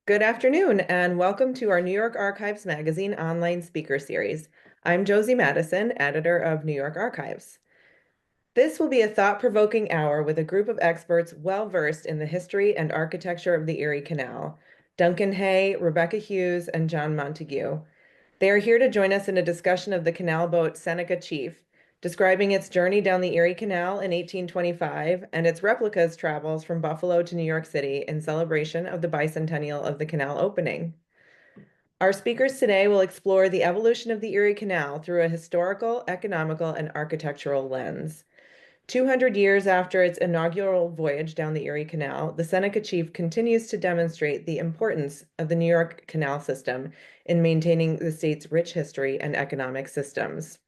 Good afternoon, and welcome to our New York Archives Magazine online speaker series. I'm Josie Madison, editor of New York Archives. This will be a thought-provoking hour with a group of experts well-versed in the history and architecture of the Erie Canal, Duncan Hay, Rebecca Hughes, and John Montague. They are here to join us in a discussion of the canal boat Seneca Chief, describing its journey down the Erie Canal in 1825 and its replica's travels from Buffalo to New York City in celebration of the bicentennial of the canal opening. Our speakers today will explore the evolution of the Erie Canal through a historical, economical, and architectural lens. 200 years after its inaugural voyage down the Erie Canal, the Seneca Chief continues to demonstrate the importance of the New York Canal system in maintaining the state's rich history and economic systems.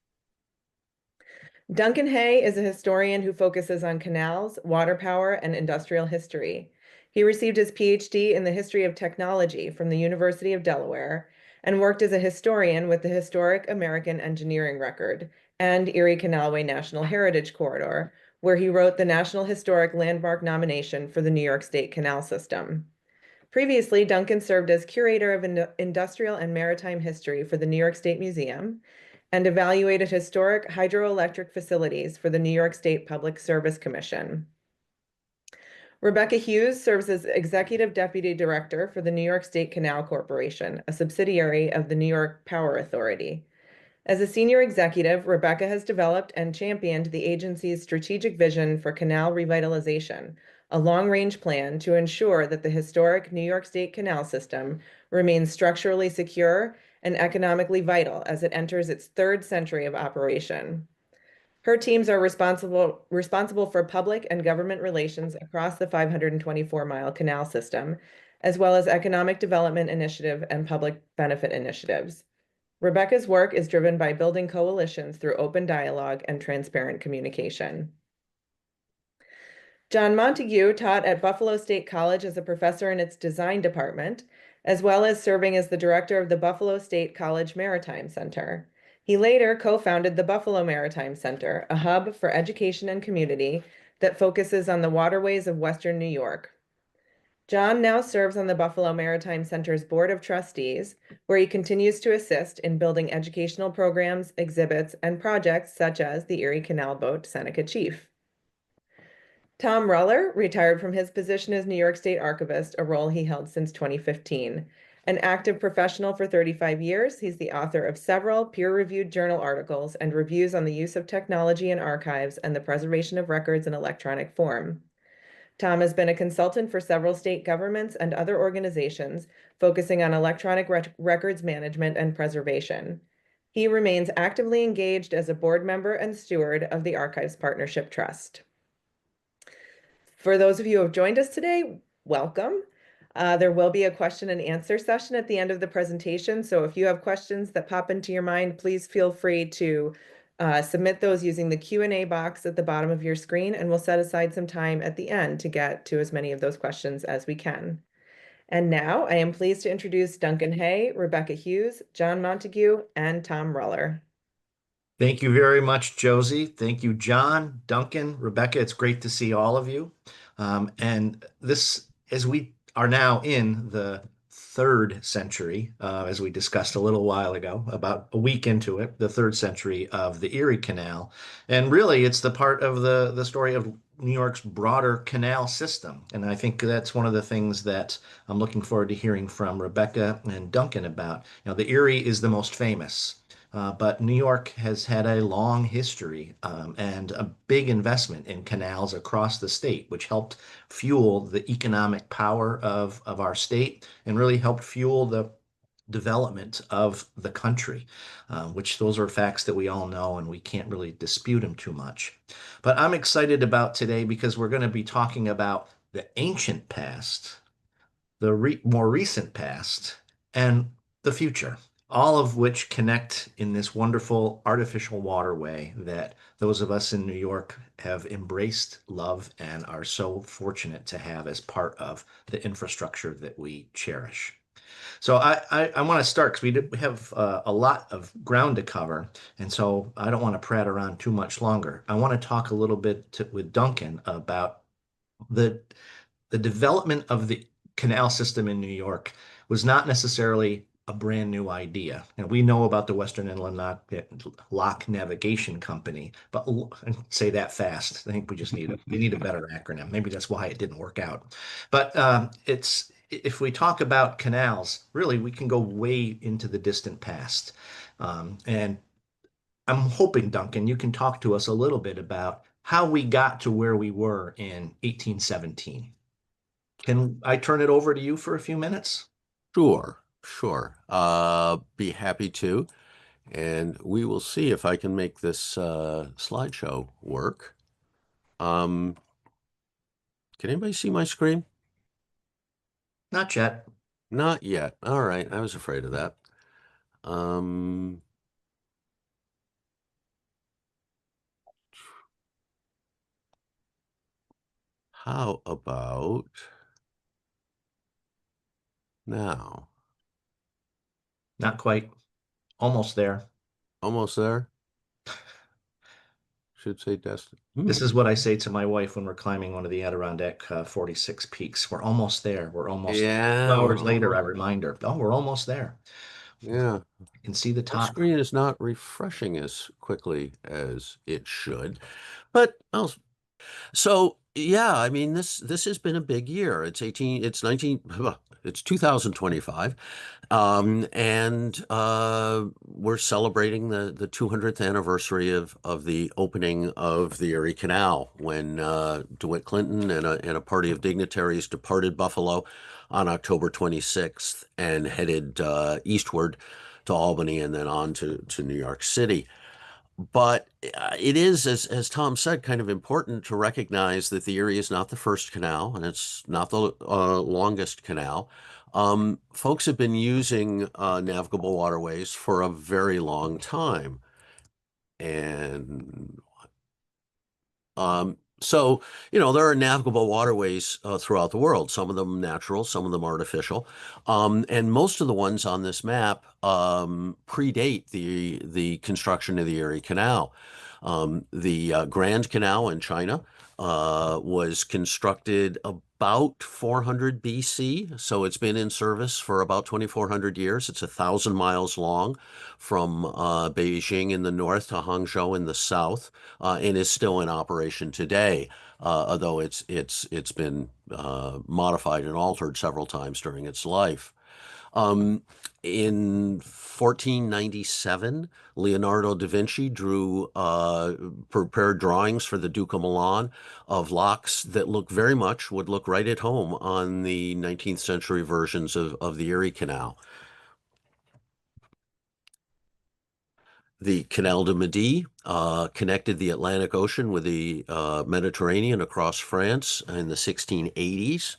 Duncan Hay is a historian who focuses on canals, water power, and industrial history. He received his PhD in the history of technology from the University of Delaware and worked as a historian with the Historic American Engineering Record and Erie Canalway National Heritage Corridor, where he wrote the National Historic Landmark nomination for the New York State Canal System. Previously, Duncan served as curator of industrial and maritime history for the New York State Museum and evaluated historic hydroelectric facilities for the New York State Public Service Commission. Rebecca Hughes serves as Executive Deputy Director for the New York State Canal Corporation, a subsidiary of the New York Power Authority. As a senior executive, Rebecca has developed and championed the agency's strategic vision for canal revitalization, a long-range plan to ensure that the historic New York State canal system remains structurally secure and economically vital as it enters its third century of operation. Her teams are responsible for public and government relations across the 524-mile canal system, as well as economic development initiative and public benefit initiatives. Rebecca's work is driven by building coalitions through open dialogue and transparent communication. John Montague taught at Buffalo State College as a professor in its design department, as well as serving as the director of the Buffalo State College Maritime Center. He later co-founded the Buffalo Maritime Center, a hub for education and community that focuses on the waterways of Western New York. John now serves on the Buffalo Maritime Center's Board of Trustees, where he continues to assist in building educational programs, exhibits, and projects such as the Erie Canal boat Seneca Chief. Tom Ruller retired from his position as New York State Archivist, a role he held since 2015. An active professional for 35 years, he's the author of several peer-reviewed journal articles and reviews on the use of technology in archives and the preservation of records in electronic form. Tom has been a consultant for several state governments and other organizations focusing on electronic records management and preservation. He remains actively engaged as a board member and steward of the Archives Partnership Trust. For those of you who have joined us today, welcome. There will be a question and answer session at the end of the presentation. So if you have questions that pop into your mind, please feel free to submit those using the Q&A box at the bottom of your screen, and we'll set aside some time at the end to get to as many of those questions as we can. And now I am pleased to introduce Duncan Hay, Rebecca Hughes, John Montague, and Tom Ruller. Thank you very much, Josie. Thank you, John, Duncan, Rebecca. It's great to see all of you. And this, as we are now in the third century, as we discussed a little while ago, about a week into it, the third century of the Erie Canal. And really, it's the part of the story of New York's broader canal system. And I think that's one of the things that I'm looking forward to hearing from Rebecca and Duncan about. The Erie is the most famous. But New York has had a long history and a big investment in canals across the state, which helped fuel the economic power of our state and really helped fuel the development of the country, which those are facts that we all know and we can't really dispute them too much. But I'm excited about today because we're going to be talking about the ancient past, the more recent past, and the future, all of which connect in this wonderful artificial waterway that those of us in New York have embraced, love, and are so fortunate to have as part of the infrastructure that we cherish. So I want to start because we have a lot of ground to cover, and so I don't want to prat around too much longer. I want to talk a little bit with Duncan about the development of the canal system in New York was not necessarily a brand new idea. And we know about the Western Inland Lock Navigation Company, but say that fast. I think we need a better acronym. Maybe that's why it didn't work out. But it's if we talk about canals, really, we can go way into the distant past. And I'm hoping, Duncan, you can talk to us a little bit about how we got to where we were in 1817. Can I turn it over to you for a few minutes? Sure, sure. Be happy to. And we will see if I can make this slideshow work. Um, can anybody see my screen? Not yet. Not yet. All right, I was afraid of that. Um, how about now? Not quite. Almost there. Almost there? Should say destined. This is what I say to my wife when we're climbing one of the Adirondack 46 peaks. We're almost there. We're almost there. Yeah, 2 hours we're later, I almost. remind her, oh, we're almost there. Yeah, You can see the my top. screen is not refreshing as quickly as it should, but I'll. So yeah, I mean this has been a big year. It's 19, it's 2025. And we're celebrating the 200th anniversary of the opening of the Erie Canal when DeWitt Clinton and a party of dignitaries departed Buffalo on October 26th and headed eastward to Albany and then on to New York City. But it is, as Tom said, kind of important to recognize that the Erie is not the first canal and it's not the longest canal. Folks have been using navigable waterways for a very long time. And so, there are navigable waterways throughout the world, some of them natural, some of them artificial. And most of the ones on this map predate the construction of the Erie Canal. The Grand Canal in China was constructed about 400 BC, so it's been in service for about 2,400 years. It's 1,000 miles long from Beijing in the north to Hangzhou in the south, and is still in operation today, although it's been modified and altered several times during its life. Um, in 1497, Leonardo da Vinci prepared drawings for the Duke of Milan of locks that would look right at home on the 19th century versions of the Erie Canal. The Canal de Midi connected the Atlantic Ocean with the Mediterranean across France in the 1680s.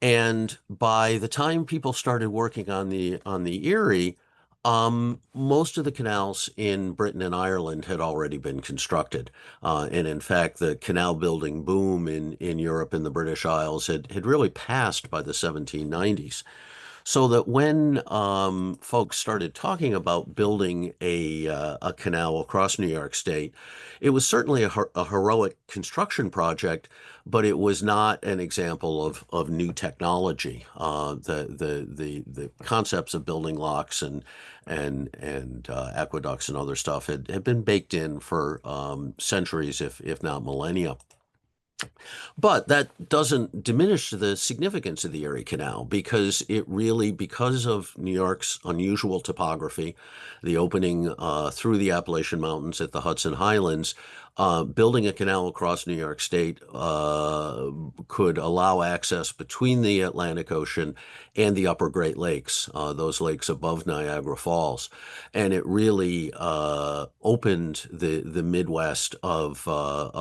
And by the time people started working on the Erie, most of the canals in Britain and Ireland had already been constructed. And in fact, the canal building boom in Europe and the British Isles had really passed by the 1790s. So that when folks started talking about building a canal across New York State, it was certainly a heroic construction project, but it was not an example of new technology. The concepts of building locks and aqueducts and other stuff had been baked in for centuries, if not millennia. But that doesn't diminish the significance of the Erie Canal because because of New York's unusual topography, the opening through the Appalachian Mountains at the Hudson Highlands, building a canal across New York State could allow access between the Atlantic Ocean and the upper Great Lakes, those lakes above Niagara Falls. And it really opened the Midwest of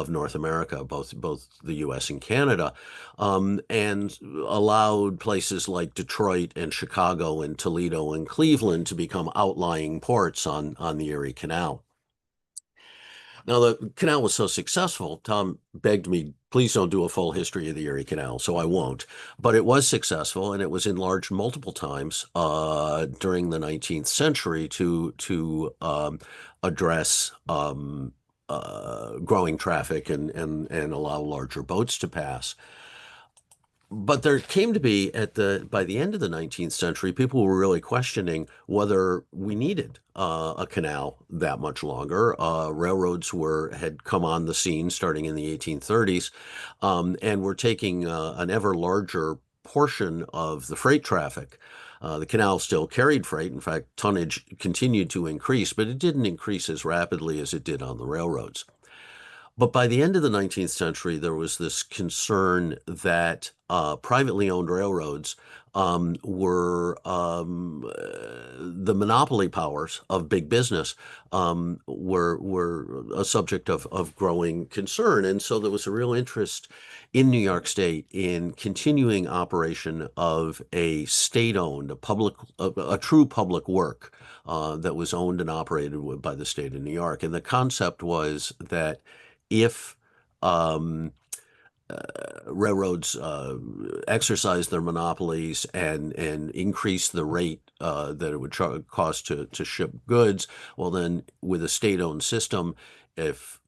North America, both the U.S. and Canada, and allowed places like Detroit and Chicago and Toledo and Cleveland to become outlying ports on the Erie Canal. Now, the canal was so successful, Tom begged me, please don't do a full history of the Erie Canal, so I won't. But it was successful, and it was enlarged multiple times during the 19th century to address growing traffic and allow larger boats to pass. but there came to be by the end of the 19th century, people were really questioning whether we needed a canal that much longer. Railroads had come on the scene starting in the 1830s, and were taking an ever larger portion of the freight traffic. The canal still carried freight. In fact, tonnage continued to increase, but it didn't increase as rapidly as it did on the railroads. But by the end of the 19th century, there was this concern that privately owned railroads were the monopoly powers of big business were a subject of growing concern. And so there was a real interest in New York State in continuing operation of a state-owned, a true public work that was owned and operated by the state of New York. And the concept was that if um, railroads exercise their monopolies and increase the rate that it would cost to ship goods, well, then with a state-owned system, if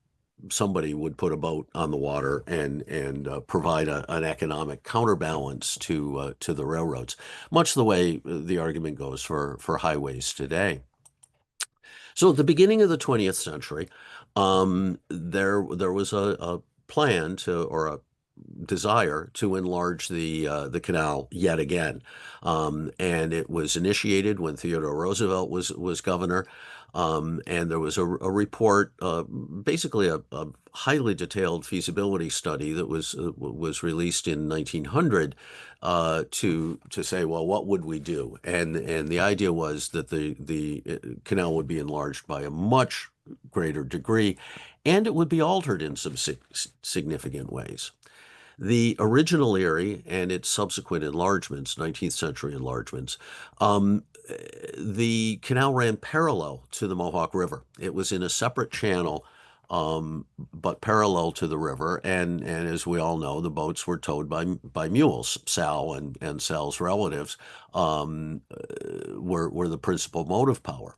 somebody would put a boat on the water and provide an economic counterbalance to the railroads, much the way the argument goes for highways today. So at the beginning of the 20th century, there was a plan or a desire to enlarge the canal yet again, and it was initiated when Theodore Roosevelt was governor. And there was a report, basically a highly detailed feasibility study that was released in 1900 to say, well, what would we do? And the idea was that the canal would be enlarged by a much greater degree, and it would be altered in some significant ways. The original Erie and its subsequent enlargements, 19th century enlargements, the canal ran parallel to the Mohawk River. It was in a separate channel, but parallel to the river. And as we all know, the boats were towed by mules. Sal and Sal's relatives were the principal motive power.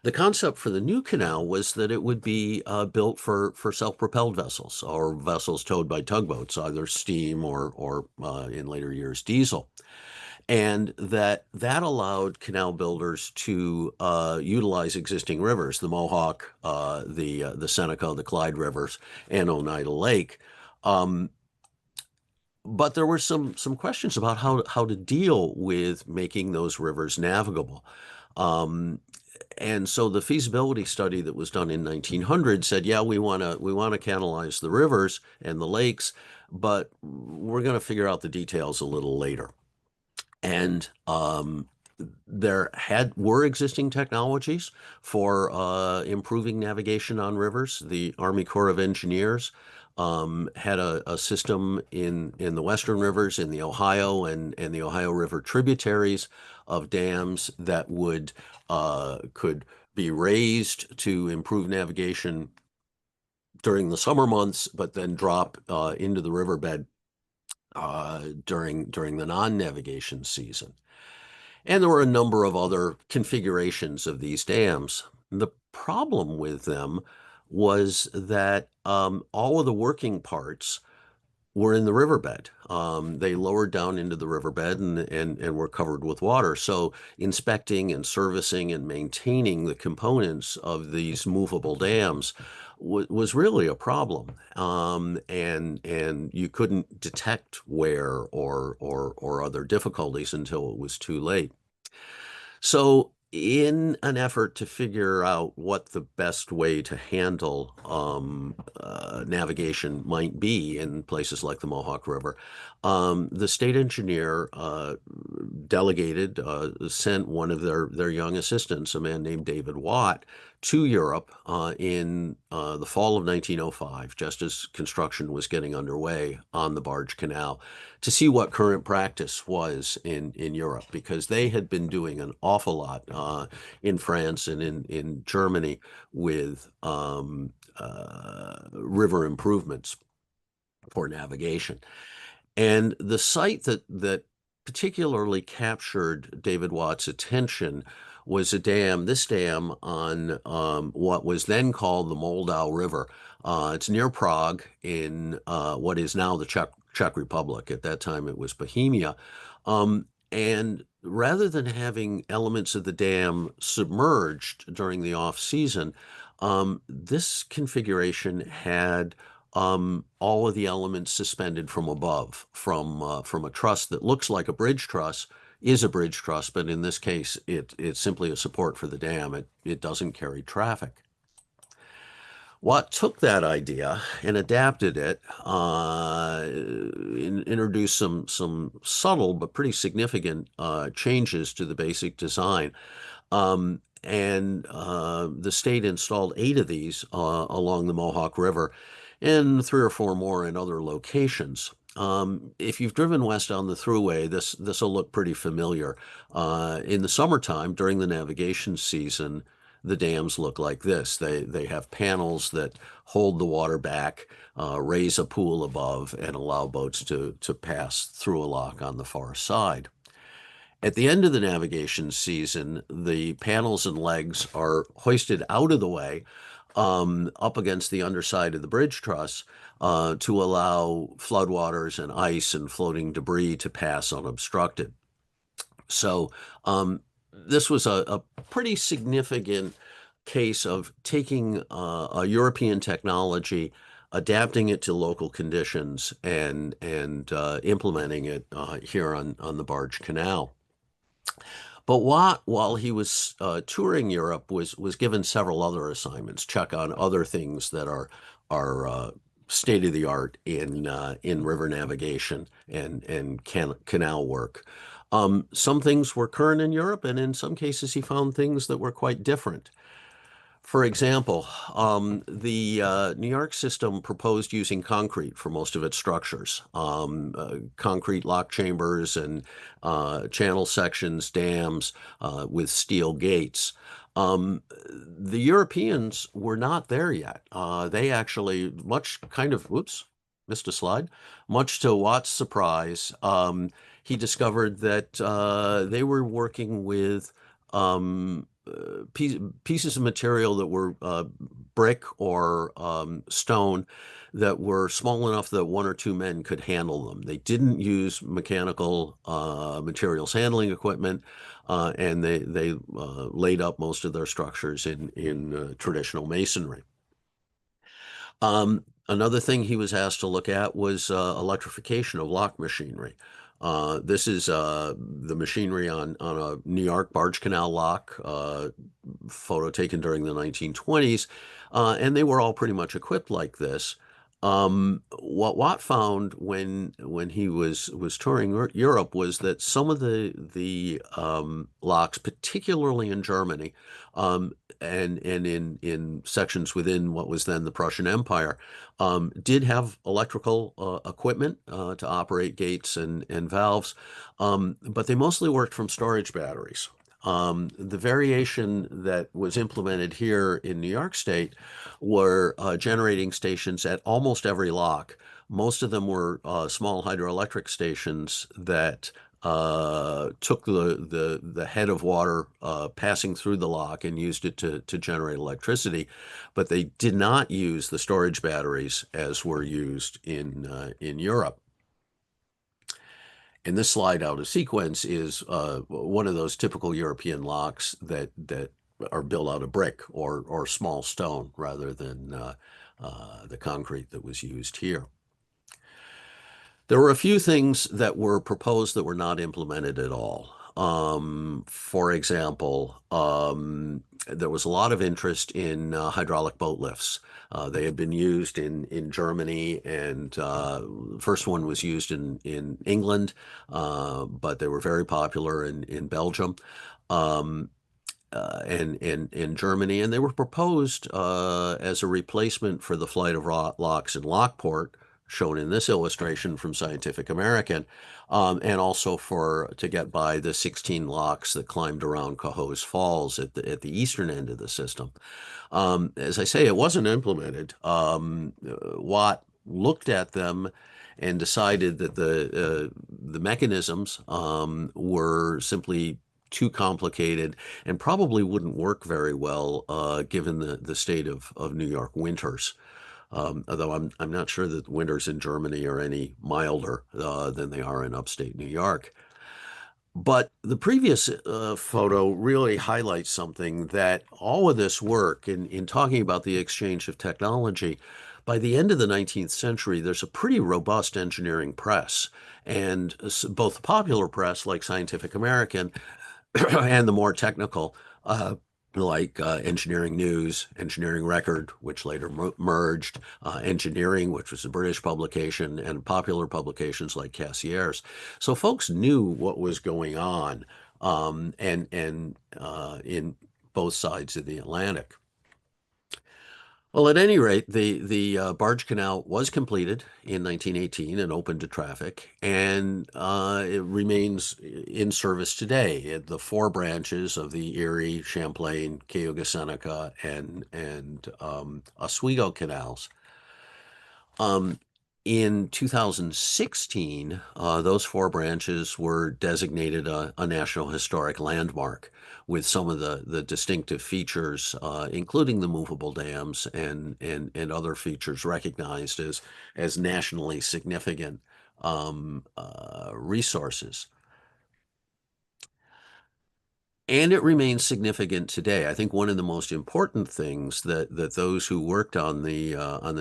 The concept for the new canal was that it would be built for self-propelled vessels or vessels towed by tugboats, either steam or in later years, diesel. And that allowed canal builders to utilize existing rivers, the Mohawk, the Seneca, the Clyde rivers, and Oneida Lake. But there were some questions about how to deal with making those rivers navigable. And so the feasibility study that was done in 1900 said, yeah, we want to canalize the rivers and the lakes, but we're going to figure out the details a little later. And there were existing technologies for improving navigation on rivers. The Army Corps of Engineers had a system in the western rivers, in the Ohio and the Ohio River tributaries, of dams that could be raised to improve navigation during the summer months, but then drop into the riverbed during the non-navigation season. And there were a number of other configurations of these dams. The problem with them was that all of the working parts were in the riverbed. They lowered down into the riverbed and were covered with water. So inspecting and servicing and maintaining the components of these movable dams was really a problem. And you couldn't detect wear or other difficulties until it was too late. So in an effort to figure out what the best way to handle navigation might be in places like the Mohawk River, the state engineer sent one of their young assistants, a man named David Watt, to Europe in the fall of 1905, just as construction was getting underway on the barge canal, to see what current practice was in Europe, because they had been doing an awful lot in France and in Germany with river improvements for navigation. And the site that particularly captured David Watt's attention was this dam on what was then called the Moldau River. It's near Prague in what is now the Czech Republic. At that time, it was Bohemia. And rather than having elements of the dam submerged during the off season, this configuration had all of the elements suspended from above, from a truss that looks like a bridge truss, is a bridge truss, but in this case, it's simply a support for the dam. It doesn't carry traffic. Watt took that idea and adapted it, introduced some subtle but pretty significant changes to the basic design. The state installed 8 of these along the Mohawk River and 3 or 4 more in other locations. If you've driven west on the thruway, this will look pretty familiar. In the summertime, during the navigation season, the dams look like this. They have panels that hold the water back, raise a pool above, and allow boats to pass through a lock on the far side. At the end of the navigation season, the panels and legs are hoisted out of the way, up against the underside of the bridge truss, to allow floodwaters and ice and floating debris to pass unobstructed. So this was a pretty significant case of taking a European technology, adapting it to local conditions, and implementing it here on the Barge Canal. But Watt, while he was touring Europe, was given several other assignments, check on other things that are state of the art in river navigation and canal work. Some things were current in Europe, and in some cases he found things that were quite different. For example, the New York system proposed using concrete for most of its structures, concrete lock chambers and channel sections, dams with steel gates. The Europeans were not there yet. They actually, missed a slide. Much to Watt's surprise, he discovered that they were working with pieces of material that were brick or stone that were small enough that 1 or 2 men could handle them. They didn't use mechanical materials handling equipment, and they laid up most of their structures in traditional masonry. Another thing he was asked to look at was electrification of lock machinery. This is the machinery on a New York barge canal lock, photo taken during the 1920s, and they were all pretty much equipped like this. What Watt found when he was touring Europe was that some of the locks, particularly in Germany, and in sections within what was then the Prussian Empire, did have electrical equipment to operate gates and valves, but they mostly worked from storage batteries. The variation that was implemented here in New York State were generating stations at almost every lock. Most of them were small hydroelectric stations that took the head of water passing through the lock and used it to generate electricity, but they did not use the storage batteries as were used in Europe. And this slide out of sequence is one of those typical European locks that are built out of brick or small stone rather than the concrete that was used here. There were a few things that were proposed that were not implemented at all. For example, there was a lot of interest in hydraulic boat lifts. They had been used in Germany, and the first one was used in England, but they were very popular in Belgium and in Germany, and they were proposed as a replacement for the flight of locks in Lockport, shown in this illustration from Scientific American, and also to get by the 16 locks that climbed around Cohoes Falls at the eastern end of the system. As I say, it wasn't implemented. Watt looked at them and decided that the mechanisms were simply too complicated and probably wouldn't work very well given the state of New York winters. Although I'm not sure that winters in Germany are any milder than they are in upstate New York. But the previous photo really highlights something, that all of this work in talking about the exchange of technology, by the end of the 19th century, there's a pretty robust engineering press. And both the popular press, like Scientific American, and the more technical, like Engineering News, Engineering Record, which later merged, Engineering, which was a British publication, and popular publications like Cassieres. So folks knew what was going on, and in both sides of the Atlantic. Well, at any rate, the barge canal was completed in 1918 and opened to traffic, and it remains in service today. The four branches of the Erie, Champlain, Cayuga Seneca, and Oswego canals. In 2016, those four branches were designated a National Historic Landmark, with some of the distinctive features, including the movable dams and other features recognized as nationally significant resources. And it remains significant today. I think one of the most important things that those who worked on the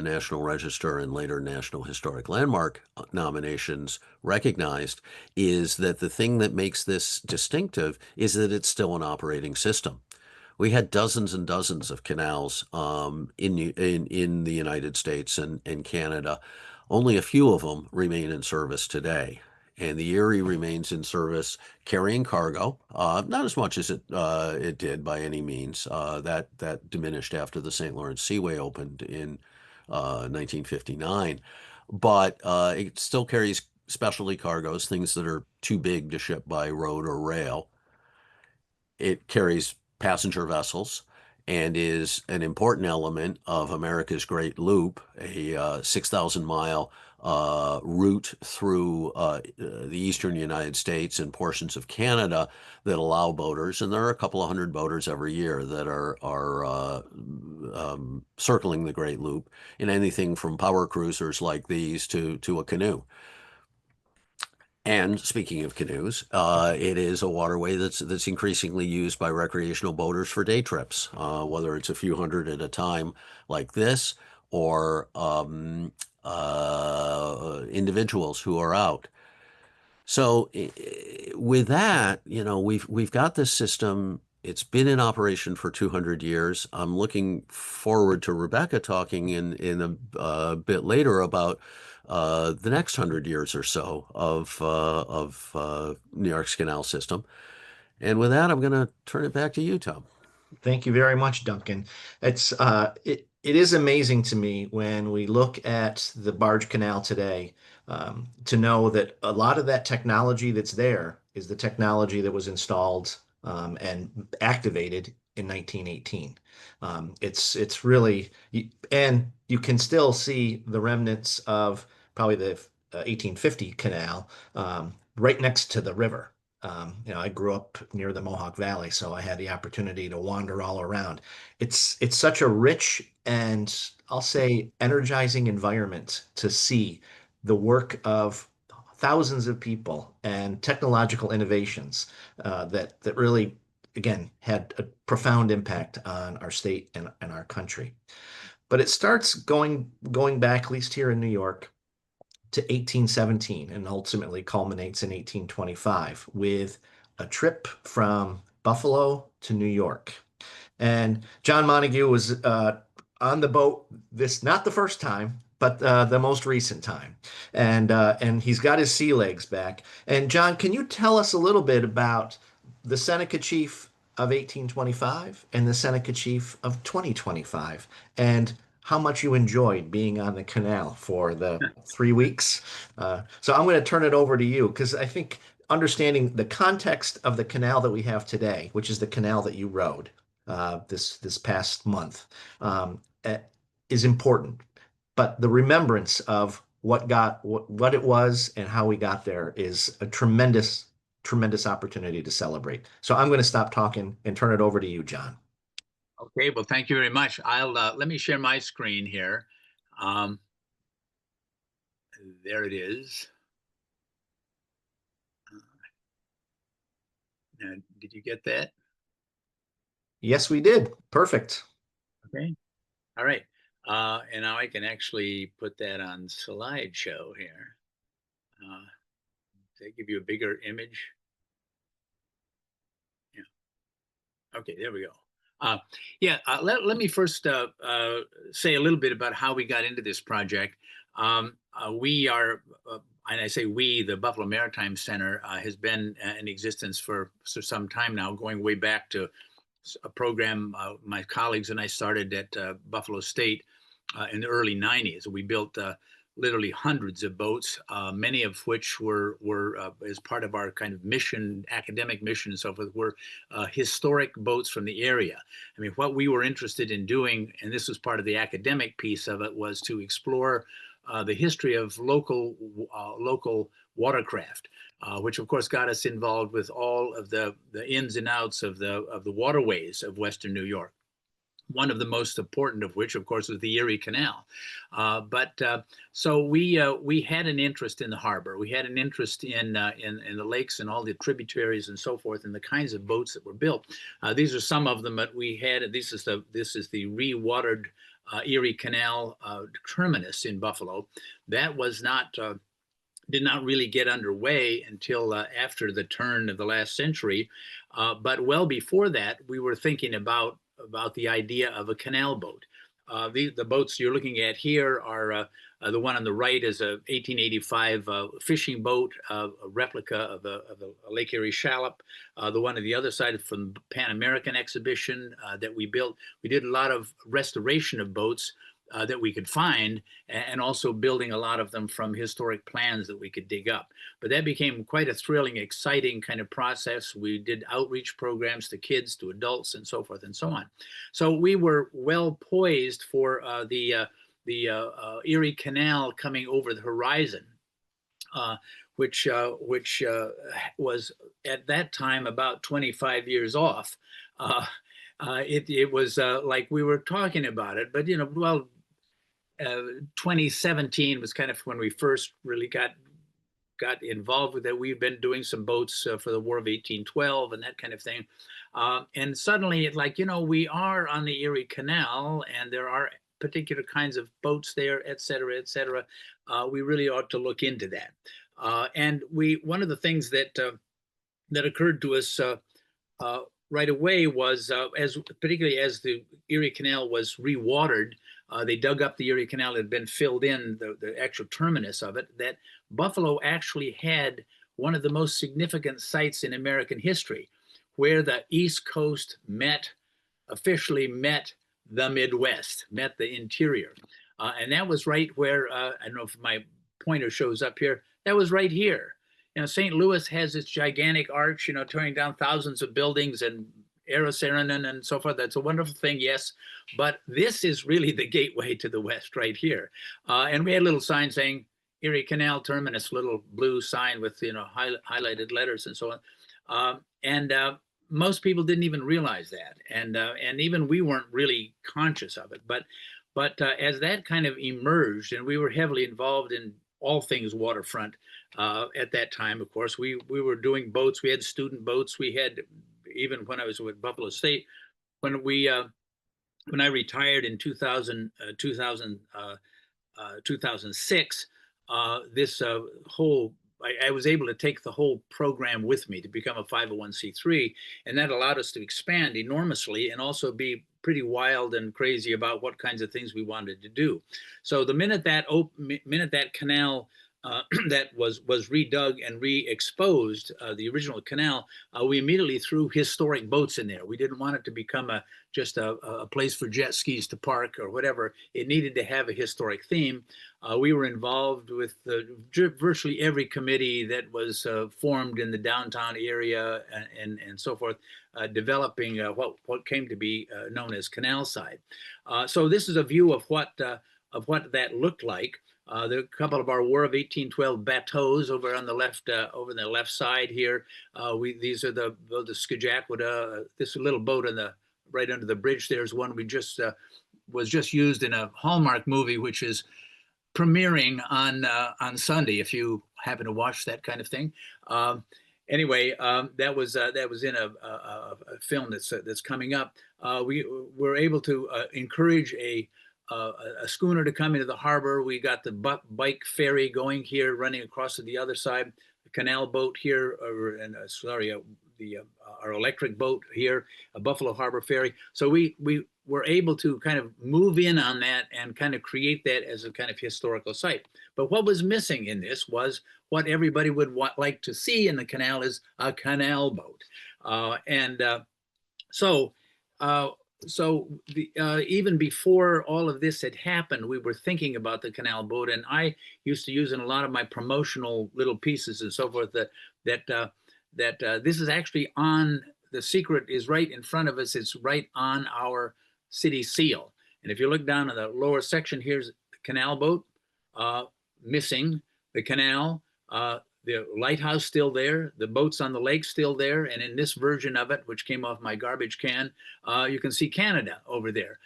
National Register and later National Historic Landmark nominations recognized is that the thing that makes this distinctive is that it's still an operating system. We had dozens and dozens of canals in the United States and Canada. Only a few of them remain in service today. And the Erie remains in service carrying cargo, not as much as it did by any means. That diminished after the St. Lawrence Seaway opened in 1959. But it still carries specialty cargoes, things that are too big to ship by road or rail. It carries passenger vessels and is an important element of America's Great Loop, a 6,000-mile route through the eastern United States and portions of Canada that allow boaters, and there are a couple of hundred boaters every year that are circling the Great Loop in anything from power cruisers like these to a canoe. And speaking of canoes, it is a waterway that's increasingly used by recreational boaters for day trips, whether it's a few hundred at a time like this, or individuals who are out. So with that, we've got this system. It's been in operation for 200 years. I'm looking forward to Rebecca talking in a bit later about the next 100 years or so of New York's canal system. And with that, I'm going to turn it back to you, Tom. Thank you very much, Duncan. It is amazing to me when we look at the barge canal today, to know that a lot of that technology that's there is the technology that was installed and activated in 1918. It's really, and you can still see the remnants of probably the 1850 canal right next to the river. I grew up near the Mohawk Valley, so I had the opportunity to wander all around. It's such a rich and, I'll say, energizing environment to see the work of thousands of people and technological innovations that really, again, had a profound impact on our state and our country. But it starts going back, at least here in New York, to 1817 and ultimately culminates in 1825 with a trip from Buffalo to New York. And John Montague was on the boat, not the first time, but the most recent time. And he's got his sea legs back. And John, can you tell us a little bit about the Seneca Chief of 1825 and the Seneca Chief of 2025, and how much you enjoyed being on the canal for the 3 weeks? So I'm going to turn it over to you, because I think understanding the context of the canal that we have today, which is the canal that you rode this past month, is important. But the remembrance of what it was and how we got there is a tremendous opportunity to celebrate. So I'm going to stop talking and turn it over to you, John. Okay, well, thank you very much. I'll let me share my screen here. Um, there it is. Now, did you get that? Yes, we did. Perfect. Okay. All right. And now I can actually put that on slideshow here. To give you a bigger image. Yeah. Okay, there we go. Let me first say a little bit about how we got into this project. We are, and I say we, the Buffalo Maritime Center has been in existence for some time now, going way back to a program my colleagues and I started at Buffalo State in the early 90s. We built literally hundreds of boats, many of which were as part of our kind of mission, academic mission and so forth, were historic boats from the area. I mean, what we were interested in doing, and this was part of the academic piece of it, was to explore the history of local watercraft. Which of course got us involved with all of the ins and outs of the waterways of Western New York. One of the most important of which, of course, was the Erie Canal. So we had an interest in the harbor. We had an interest in the lakes and all the tributaries and so forth, and the kinds of boats that were built. These are some of them that we had. This is the re-watered Erie Canal terminus in Buffalo. That was not. Did not really get underway until after the turn of the last century. But well before that, we were thinking about the idea of a canal boat. The boats you're looking at here are the one on the right is a 1885 fishing boat, a replica of a Lake Erie shallop. The one on the other side from the Pan American exhibition that we built. We did a lot of restoration of boats that we could find, and also building a lot of them from historic plans that we could dig up. But that became quite a thrilling, exciting kind of process. We did outreach programs to kids, to adults, and so forth and so on. So we were well poised for the Erie Canal coming over the horizon, which was at that time about 25 years off. It was like we were talking about it, but 2017 was kind of when we first really got involved with it. We've been doing some boats for the War of 1812 and that kind of thing. And suddenly we are on the Erie Canal and there are particular kinds of boats there, et cetera, et cetera. We really ought to look into that. And one of the things that occurred to us right away was particularly as the Erie Canal was rewatered, they dug up the Erie Canal. It had been filled in, the actual terminus of it, that Buffalo actually had one of the most significant sites in American history, where the East Coast officially met the Midwest, met the interior. And that was right where, I don't know if my pointer shows up here, that was right here. St. Louis has this gigantic arch, tearing down thousands of buildings and Aerosarin and so forth. That's a wonderful thing, yes. But this is really the gateway to the West right here. And we had a little sign saying Erie Canal Terminus, little blue sign with, highlighted letters and so on. Most people didn't even realize that. And even we weren't really conscious of it. But as that kind of emerged, and we were heavily involved in all things waterfront at that time, of course, we were doing boats. We had student boats. We had, even when I was with Buffalo State, when I retired in 2006, this whole I was able to take the whole program with me to become a 501c3, and that allowed us to expand enormously and also be pretty wild and crazy about what kinds of things we wanted to do. So the minute that canal that was redug and re-exposed, the original canal, we immediately threw historic boats in there. We didn't want it to become just a place for jet skis to park or whatever. It needed to have a historic theme. We were involved with virtually every committee that was formed in the downtown area and so forth, developing what came to be known as Canal Side. So this is a view of what that looked like. There are a couple of our War of 1812 bateaus over on the left, over the left side here. These are the Scajaquada. This little boat on the right under the bridge. There's one we just was just used in a Hallmark movie, which is premiering on Sunday, if you happen to watch that kind of thing. Anyway, that was in a film that's coming up. We were able to encourage a schooner to come into the harbor. We got the bike ferry going here, running across to the other side. The canal boat here, our electric boat here, a Buffalo Harbor ferry. So we were able to kind of move in on that and kind of create that as a kind of historical site. But what was missing in this was what everybody would like to see in the canal is a canal boat. Even before all of this had happened, we were thinking about the canal boat, and I used to use in a lot of my promotional little pieces and so forth that this is actually on, the secret is right in front of us. It's right on our city seal. And if you look down in the lower section, here's the canal boat, missing, the canal, the lighthouse still there, the boats on the lake still there, and in this version of it, which came off my garbage can, you can see Canada over there.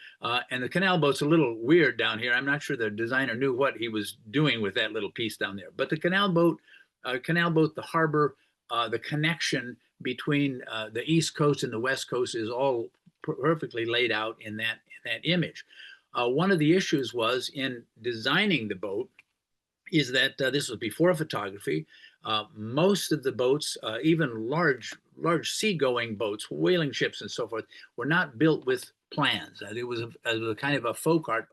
And the canal boat's a little weird down here. I'm not sure the designer knew what he was doing with that little piece down there. But the canal boat, the harbor, the connection between the East Coast and the West Coast is all perfectly laid out in that image. One of the issues was in designing the boat is that this was before photography. Most of the boats, even large seagoing boats, whaling ships and so forth, were not built with plans. It was a kind of a folk art.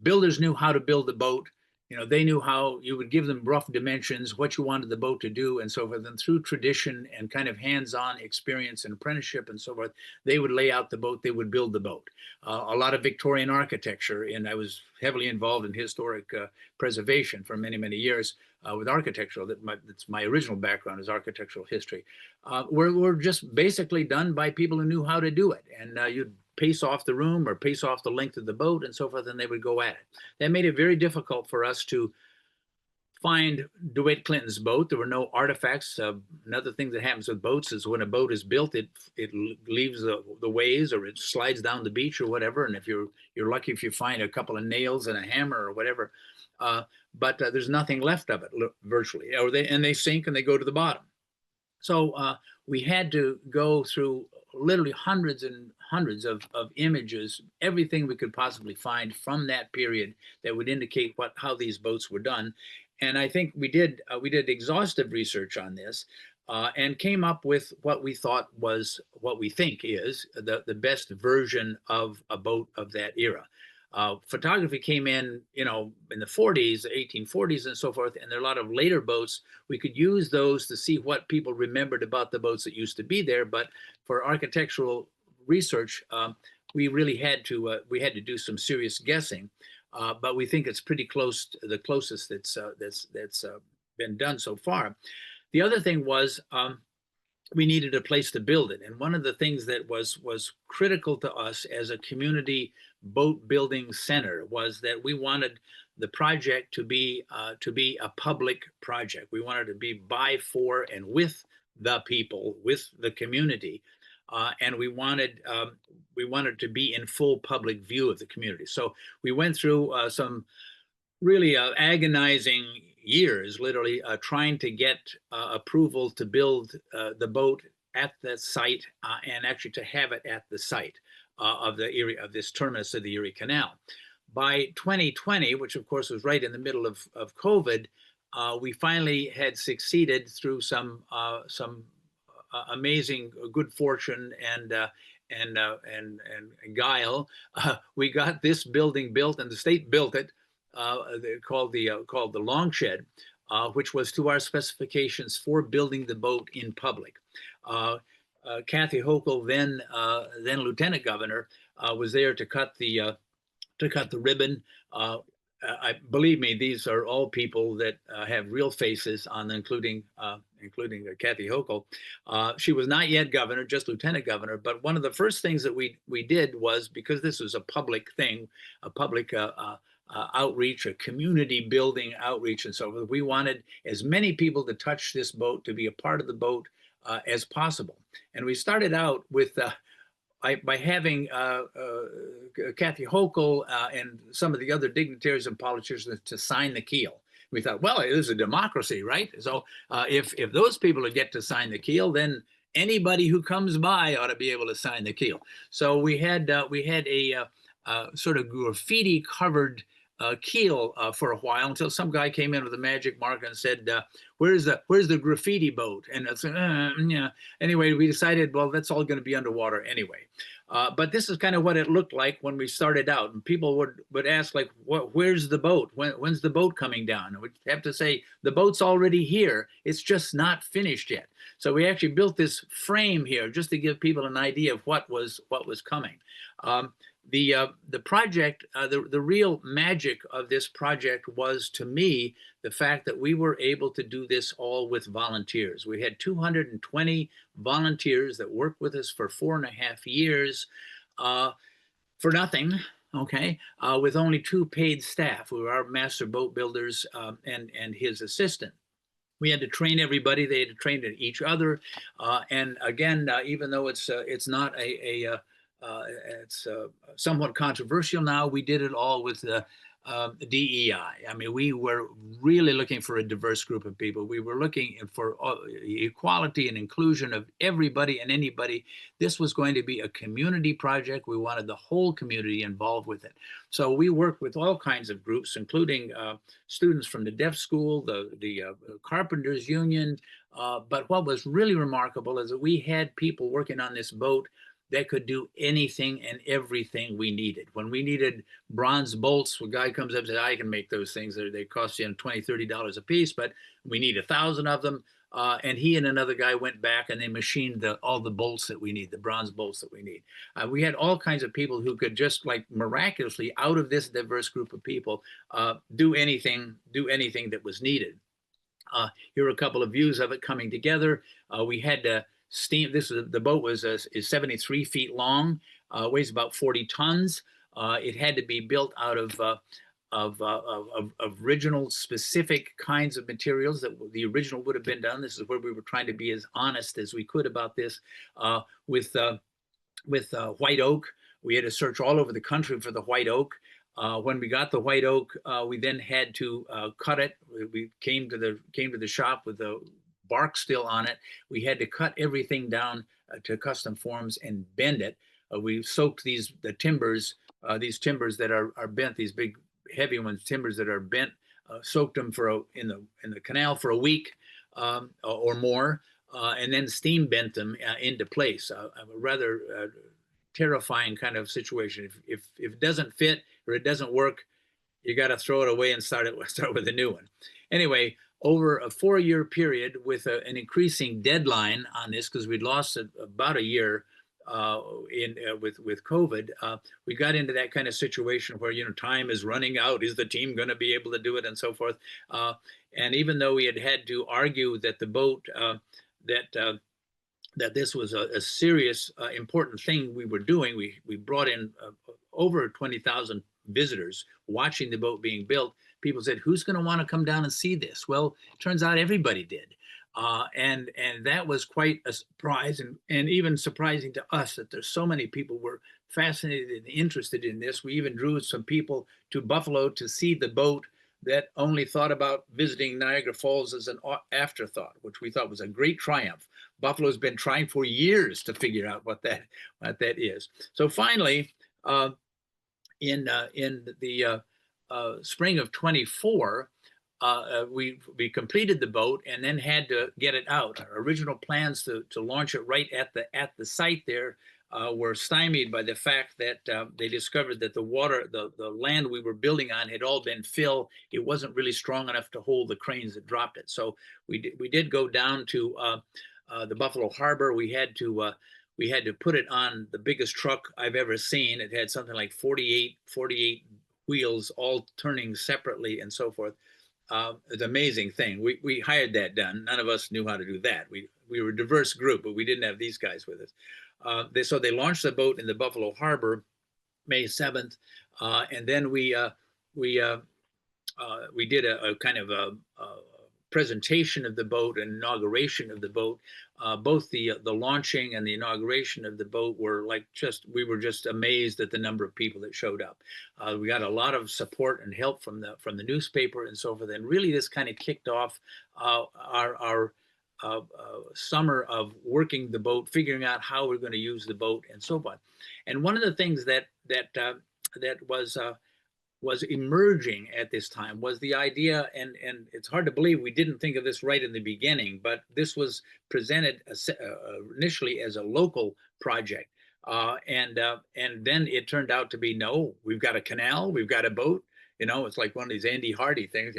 Builders knew how to build the boat. You know, they knew how you would give them rough dimensions, what you wanted the boat to do and so forth. And through tradition and kind of hands-on experience and apprenticeship and so forth, they would lay out the boat, they would build the boat. A lot of Victorian architecture, and I was heavily involved in historic preservation for many, many years with architectural. That's my original background is architectural history. We're just basically done by people who knew how to do it. And you'd pace off the room or pace off the length of the boat and so forth, and they would go at it. That made it very difficult for us to find DeWitt Clinton's boat. There were no artifacts. Another thing that happens with boats is when a boat is built, it leaves the ways or it slides down the beach or whatever. And if you're lucky if you find a couple of nails and a hammer or whatever, but there's nothing left of it virtually, and they sink and they go to the bottom. So we had to go through literally hundreds and hundreds of images, everything we could possibly find from that period that would indicate how these boats were done. And I think we did exhaustive research on this and came up with what we thought was, what we think is the best version of a boat of that era. Photography came in the 40s, 1840s and so forth, and there are a lot of later boats. We could use those to see what people remembered about the boats that used to be there. But for architectural research, we really had to do some serious guessing. But we think it's pretty close, the closest that's been done so far. The other thing was we needed a place to build it, and one of the things that was critical to us as a community boat building center was that we wanted the project to be a public project. We wanted to be by, for, and with the people, with the community, and we wanted to be in full public view of the community. So we went through some really agonizing years, literally trying to get approval to build the boat at the site and actually to have it at the site of this terminus of the Erie Canal. By 2020, which of course was right in the middle of COVID, we finally had succeeded through some amazing good fortune and guile. We got this building built, and the state built it. Called the Long Shed, which was to our specifications for building the boat in public. Kathy Hochul, then Lieutenant Governor, was there to cut the ribbon. Believe me, these are all people that have real faces on them, including Kathy Hochul. She was not yet governor, just lieutenant governor. But one of the first things that we did was, because this was a public thing, a public outreach, a community building outreach and so forth, we wanted as many people to touch this boat, to be a part of the boat as possible. And we started out with by having Kathy Hochul and some of the other dignitaries and politicians to sign the keel. We thought, well, it is a democracy, right? So if those people get to sign the keel, then anybody who comes by ought to be able to sign the keel. So we had a sort of graffiti covered keel for a while, until some guy came in with a magic marker and said, where's the graffiti boat? And I said, yeah. Anyway, we decided, well, that's all going to be underwater anyway. But this is kind of what it looked like when we started out. And people would ask, like, where's the boat? When's the boat coming down? And we'd have to say, the boat's already here. It's just not finished yet. So we actually built this frame here just to give people an idea of what was coming. The project, the real magic of this project was, to me, the fact that we were able to do this all with volunteers. We had 220 volunteers that worked with us for 4.5 years for nothing, okay, with only 2 paid staff. We were our master boat builders and his assistant. We had to train everybody. They had to train each other. And again, even though it's not it's somewhat controversial now, we did it all with DEI. I mean, we were really looking for a diverse group of people. We were looking for equality and inclusion of everybody and anybody. This was going to be a community project. We wanted the whole community involved with it. So we worked with all kinds of groups, including students from the deaf school, the carpenters union. But what was really remarkable is that we had people working on this boat that could do anything and everything we needed. When we needed bronze bolts, a guy comes up and says, I can make those things. They cost you $20, $30 a piece, but we need 1,000 of them. And he and another guy went back and they machined all the bolts that we need, the bronze bolts that we need. We had all kinds of people who could just, like, miraculously, out of this diverse group of people, do anything that was needed. Here are a couple of views of it coming together. We had to steam. The boat is 73 feet long, weighs about 40 tons. It had to be built out of original specific kinds of materials that the original would have been done. This is where we were trying to be as honest as we could about this. With white oak, we had to search all over the country for the white oak. When we got the white oak, we then had to cut it. We came to the shop with the bark still on it. We had to cut everything down to custom forms and bend it. We soaked these timbers that are bent, these big heavy ones, timbers that are bent, soaked them in the canal for a week or more, and then steam bent them into place. A rather terrifying kind of situation. If it doesn't fit or it doesn't work, you got to throw it away and start with a new one. Anyway, over a 4-year period with an increasing deadline on this, because we'd lost about a year with COVID, we got into that kind of situation where, time is running out. Is the team going to be able to do it, and so forth? And even though we had to argue that the boat, that this was a serious, important thing we were doing, we brought in over 20,000 visitors watching the boat being built. People said, who's going to want to come down and see this? Well, it turns out everybody did. And that was quite a surprise, and even surprising to us that there's so many people were fascinated and interested in this. We even drew some people to Buffalo to see the boat that only thought about visiting Niagara Falls as an afterthought, which we thought was a great triumph. Buffalo's been trying for years to figure out what that is. So finally, in the spring of 24, we completed the boat and then had to get it out. Our original plans to launch it right at the site there were stymied by the fact that they discovered that the land we were building on had all been fill. It wasn't really strong enough to hold the cranes that dropped it. So we did go down to the Buffalo Harbor. We had to put it on the biggest truck I've ever seen. It had something like 48 wheels, all turning separately and so forth. It's an amazing thing. We hired that done. None of us knew how to do that. We were a diverse group, but we didn't have these guys with us. So they launched the boat in the Buffalo Harbor, May 7th, and then we did a kind of a presentation of the boat and inauguration of the boat. Both the launching and the inauguration of the boat were like we were just amazed at the number of people that showed up. We got a lot of support and help from the newspaper and so forth. And really, this kind of kicked off our summer of working the boat, figuring out how we're going to use the boat, and so forth. And one of the things that was emerging at this time was the idea, and it's hard to believe we didn't think of this right in the beginning, but this was presented initially as a local project. And then it turned out to be, no, we've got a canal, we've got a boat. It's like one of these Andy Hardy things,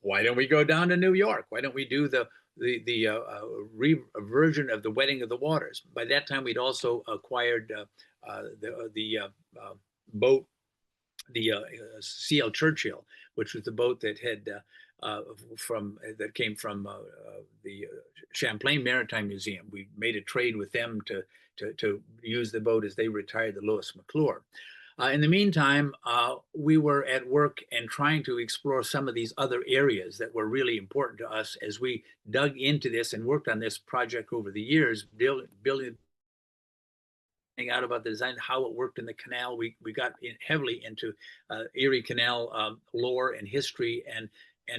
why don't we go down to New York? Why don't we do the version of the Wedding of the Waters? By that time, we'd also acquired the boat, the C.L. Churchill, which was the boat that came from the Champlain Maritime Museum. We made a trade with them to use the boat as they retired the Lewis McClure. In the meantime, we were at work and trying to explore some of these other areas that were really important to us as we dug into this and worked on this project over the years, building out about the design, how it worked in the canal. We got heavily into Erie Canal lore and history, and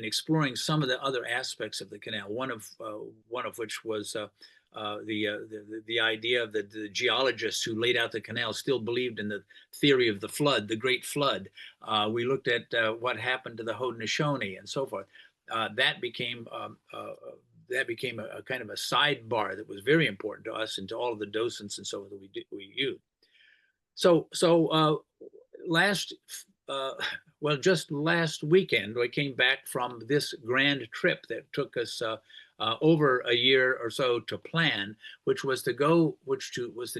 exploring some of the other aspects of the canal. One of which was the idea that the geologists who laid out the canal still believed in the theory of the flood, the Great Flood. We looked at what happened to the Haudenosaunee and so forth. That became a kind of a sidebar that was very important to us and to all of the docents and so on that we used. So just last weekend, I came back from this grand trip that took us over a year or so to plan, which was to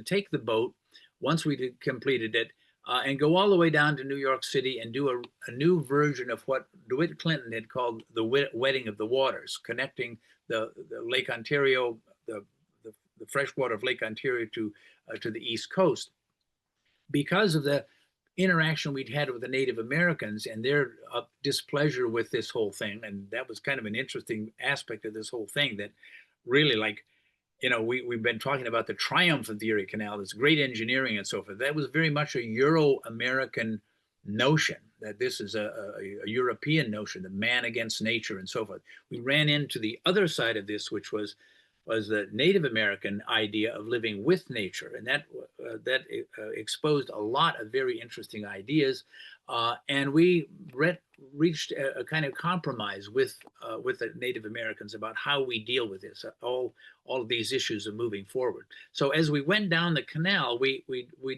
take the boat once we completed it and go all the way down to New York City and do a new version of what DeWitt Clinton had called the Wedding of the Waters, connecting the Lake Ontario, the freshwater of Lake Ontario to the East Coast. Because of the interaction we'd had with the Native Americans and their displeasure with this whole thing, and that was kind of an interesting aspect of this whole thing, that really, we've been talking about the triumph of the Erie Canal, this great engineering and so forth. That was very much a Euro-American notion, that this is a European notion, the man against nature and so forth. We ran into the other side of this, which was the Native American idea of living with nature, and that exposed a lot of very interesting ideas, and we reached a kind of compromise with the Native Americans about how we deal with this. All of these issues are moving forward. So as we went down the canal, we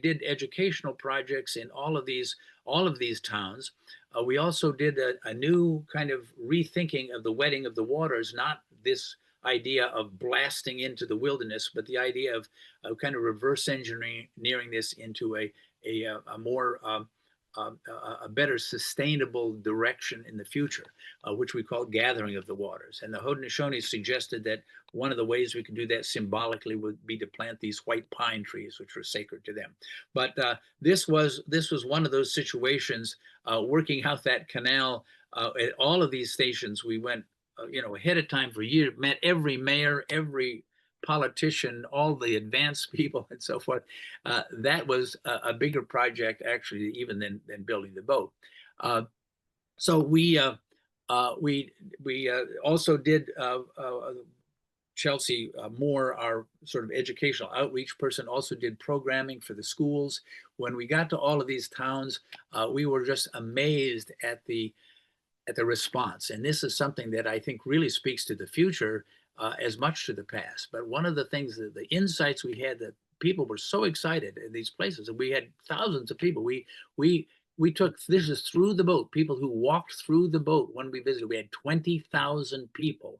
did educational projects in all of these towns. We also did a new kind of rethinking of the Wedding of the Waters, not this idea of blasting into the wilderness, but the idea of kind of reverse engineering this into a more a better sustainable direction in the future, which we call gathering of the waters. And the Haudenosaunee suggested that one of the ways we could do that symbolically would be to plant these white pine trees, which were sacred to them. But this was one of those situations, working out that canal at all of these stations. We went ahead of time for years, met every mayor, every politician, all the advanced people and so forth. That was a bigger project actually even than building the boat. So we also did Chelsea Moore, our sort of educational outreach person, also did programming for the schools. When we got to all of these towns, we were just amazed at the response. And this is something that I think really speaks to the future as much to the past. But one of the things, that the insights we had, that people were so excited in these places, and we had thousands of people. We took, this is through the boat, people who walked through the boat when we visited. We had 20,000 people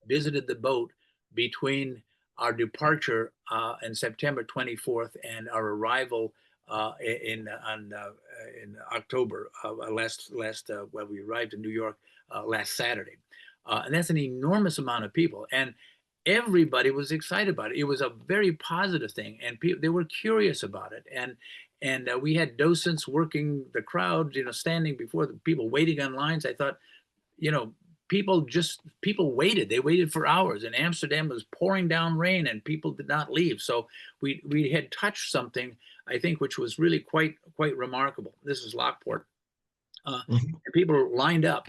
visited the boat between our departure on September 24th and our arrival in October when we arrived in New York last Saturday. And that's an enormous amount of people, and everybody was excited about it. It was a very positive thing, and they were curious about it. And we had docents working the crowd, standing before the people waiting on lines. I thought, people waited. They waited for hours. In Amsterdam, it was pouring down rain, and people did not leave. So we had touched something, I think, which was really quite remarkable. This is Lockport. And people lined up.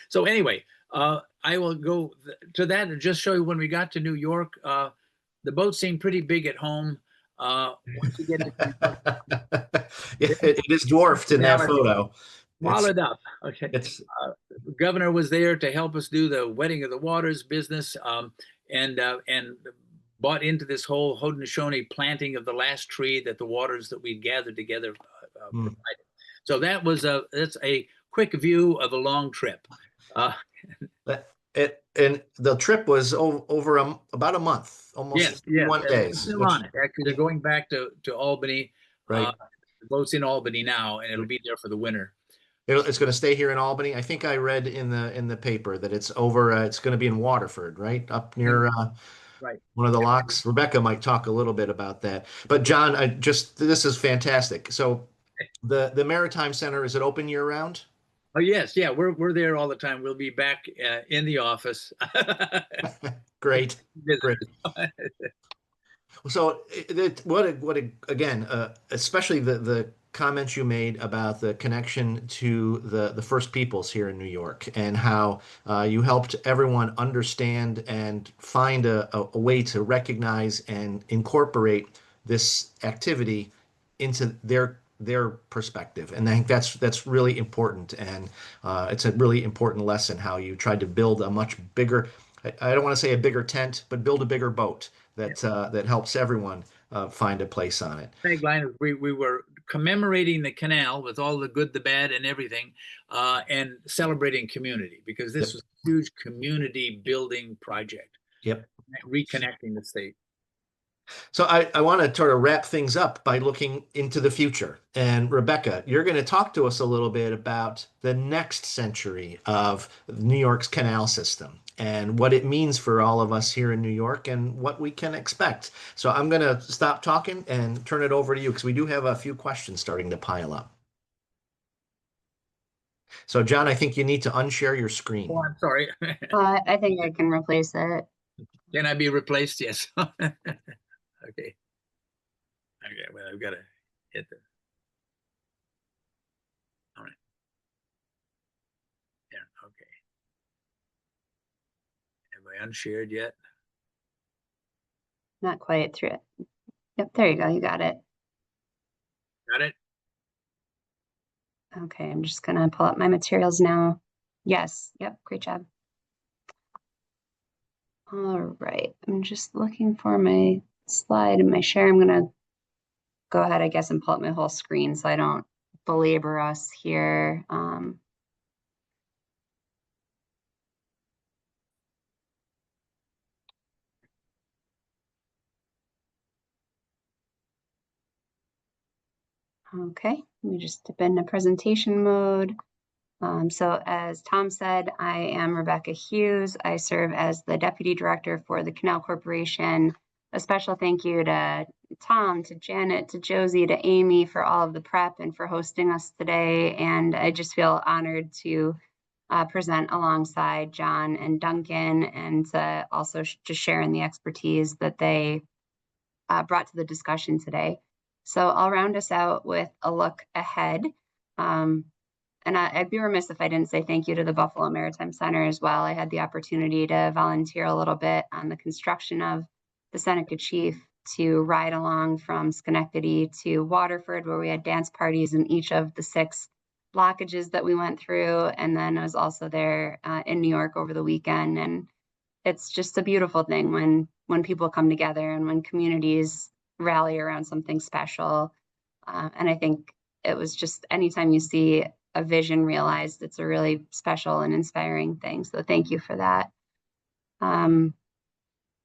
So anyway, I will go to that and just show you when we got to New York. The boat seemed pretty big at home. Once you get to it is dwarfed in that photo. Swallowed up. Okay. It's The governor was there to help us do the wedding of the waters business, and bought into this whole Haudenosaunee planting of the last tree that the waters that we'd gathered together provided. So that's a quick view of a long trip. and the trip was over about a month, almost 1 day. Still on it. Actually, they're going back to Albany. Right. The boat's in Albany now, and it'll be there for the winter. It's going to stay here in Albany. I think I read in the paper that it's over. It's going to be in Waterford, right up near one of the locks. Rebecca might talk a little bit about that. But John, this is fantastic. So the Maritime Center, is it open year round? Oh yes, yeah, we're there all the time. We'll be back in the office. Great. So again, especially the comments you made about the connection to the First Peoples here in New York, and how you helped everyone understand and find a way to recognize and incorporate this activity into their perspective. And I think that's really important, and it's a really important lesson how you tried to build a much bigger, I don't want to say a bigger tent, but build a bigger boat that helps everyone find a place on it. Tagline is we were commemorating the canal with all the good, the bad, and everything, and celebrating community, because this was a huge community building project. Yep. Reconnecting the state. So I want to sort of wrap things up by looking into the future. And Rebecca, you're going to talk to us a little bit about the next century of New York's canal system and what it means for all of us here in New York and what we can expect. So I'm going to stop talking and turn it over to you, because we do have a few questions starting to pile up. So John, I think you need to unshare your screen. Oh, I'm sorry. I think I can replace it. Can I be replaced? Yes. Okay. Well, I've got to hit the. All right. Yeah. Okay. Have I unshared yet? Not quite through it. Yep, there you go. You got it. Got it? Okay, I'm just gonna pull up my materials now. Yes, yep, great job. All right, I'm just looking for my slide and my share. I'm gonna go ahead, I guess, and pull up my whole screen so I don't belabor us here. Okay, let me just dip into presentation mode. So as Tom said, I am Rebecca Hughes. I serve as the Deputy Director for the Canal Corporation. A special thank you to Tom, to Janet, to Josie, to Amy for all of the prep and for hosting us today. And I just feel honored to present alongside John and Duncan, and also just share in the expertise that they brought to the discussion today. So I'll round us out with a look ahead. And I'd be remiss if I didn't say thank you to the Buffalo Maritime Center as well. I had the opportunity to volunteer a little bit on the construction of the Seneca Chief, to ride along from Schenectady to Waterford, where we had dance parties in each of the 6 blockages that we went through. And then I was also there in New York over the weekend. And it's just a beautiful thing when people come together and when communities rally around something special. And I think it was just, anytime you see a vision realized, it's a really special and inspiring thing. So thank you for that.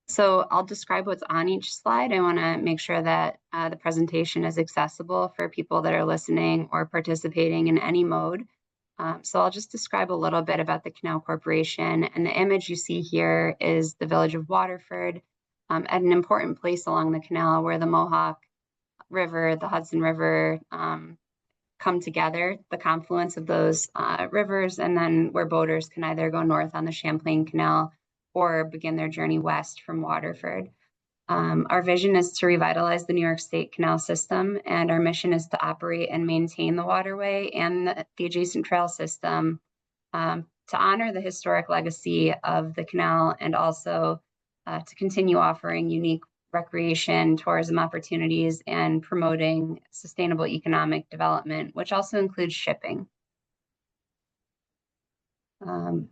So I'll describe what's on each slide. I want to make sure that the presentation is accessible for people that are listening or participating in any mode. So I'll just describe a little bit about the Canal Corporation. And the image you see here is the village of Waterford, at an important place along the canal where the Mohawk River, the Hudson River, come together, the confluence of those rivers, and then where boaters can either go north on the Champlain Canal or begin their journey west from Waterford. Our vision is to revitalize the New York State Canal system, and our mission is to operate and maintain the waterway and the adjacent trail system to honor the historic legacy of the canal, and also to continue offering unique recreation, tourism opportunities, and promoting sustainable economic development, which also includes shipping.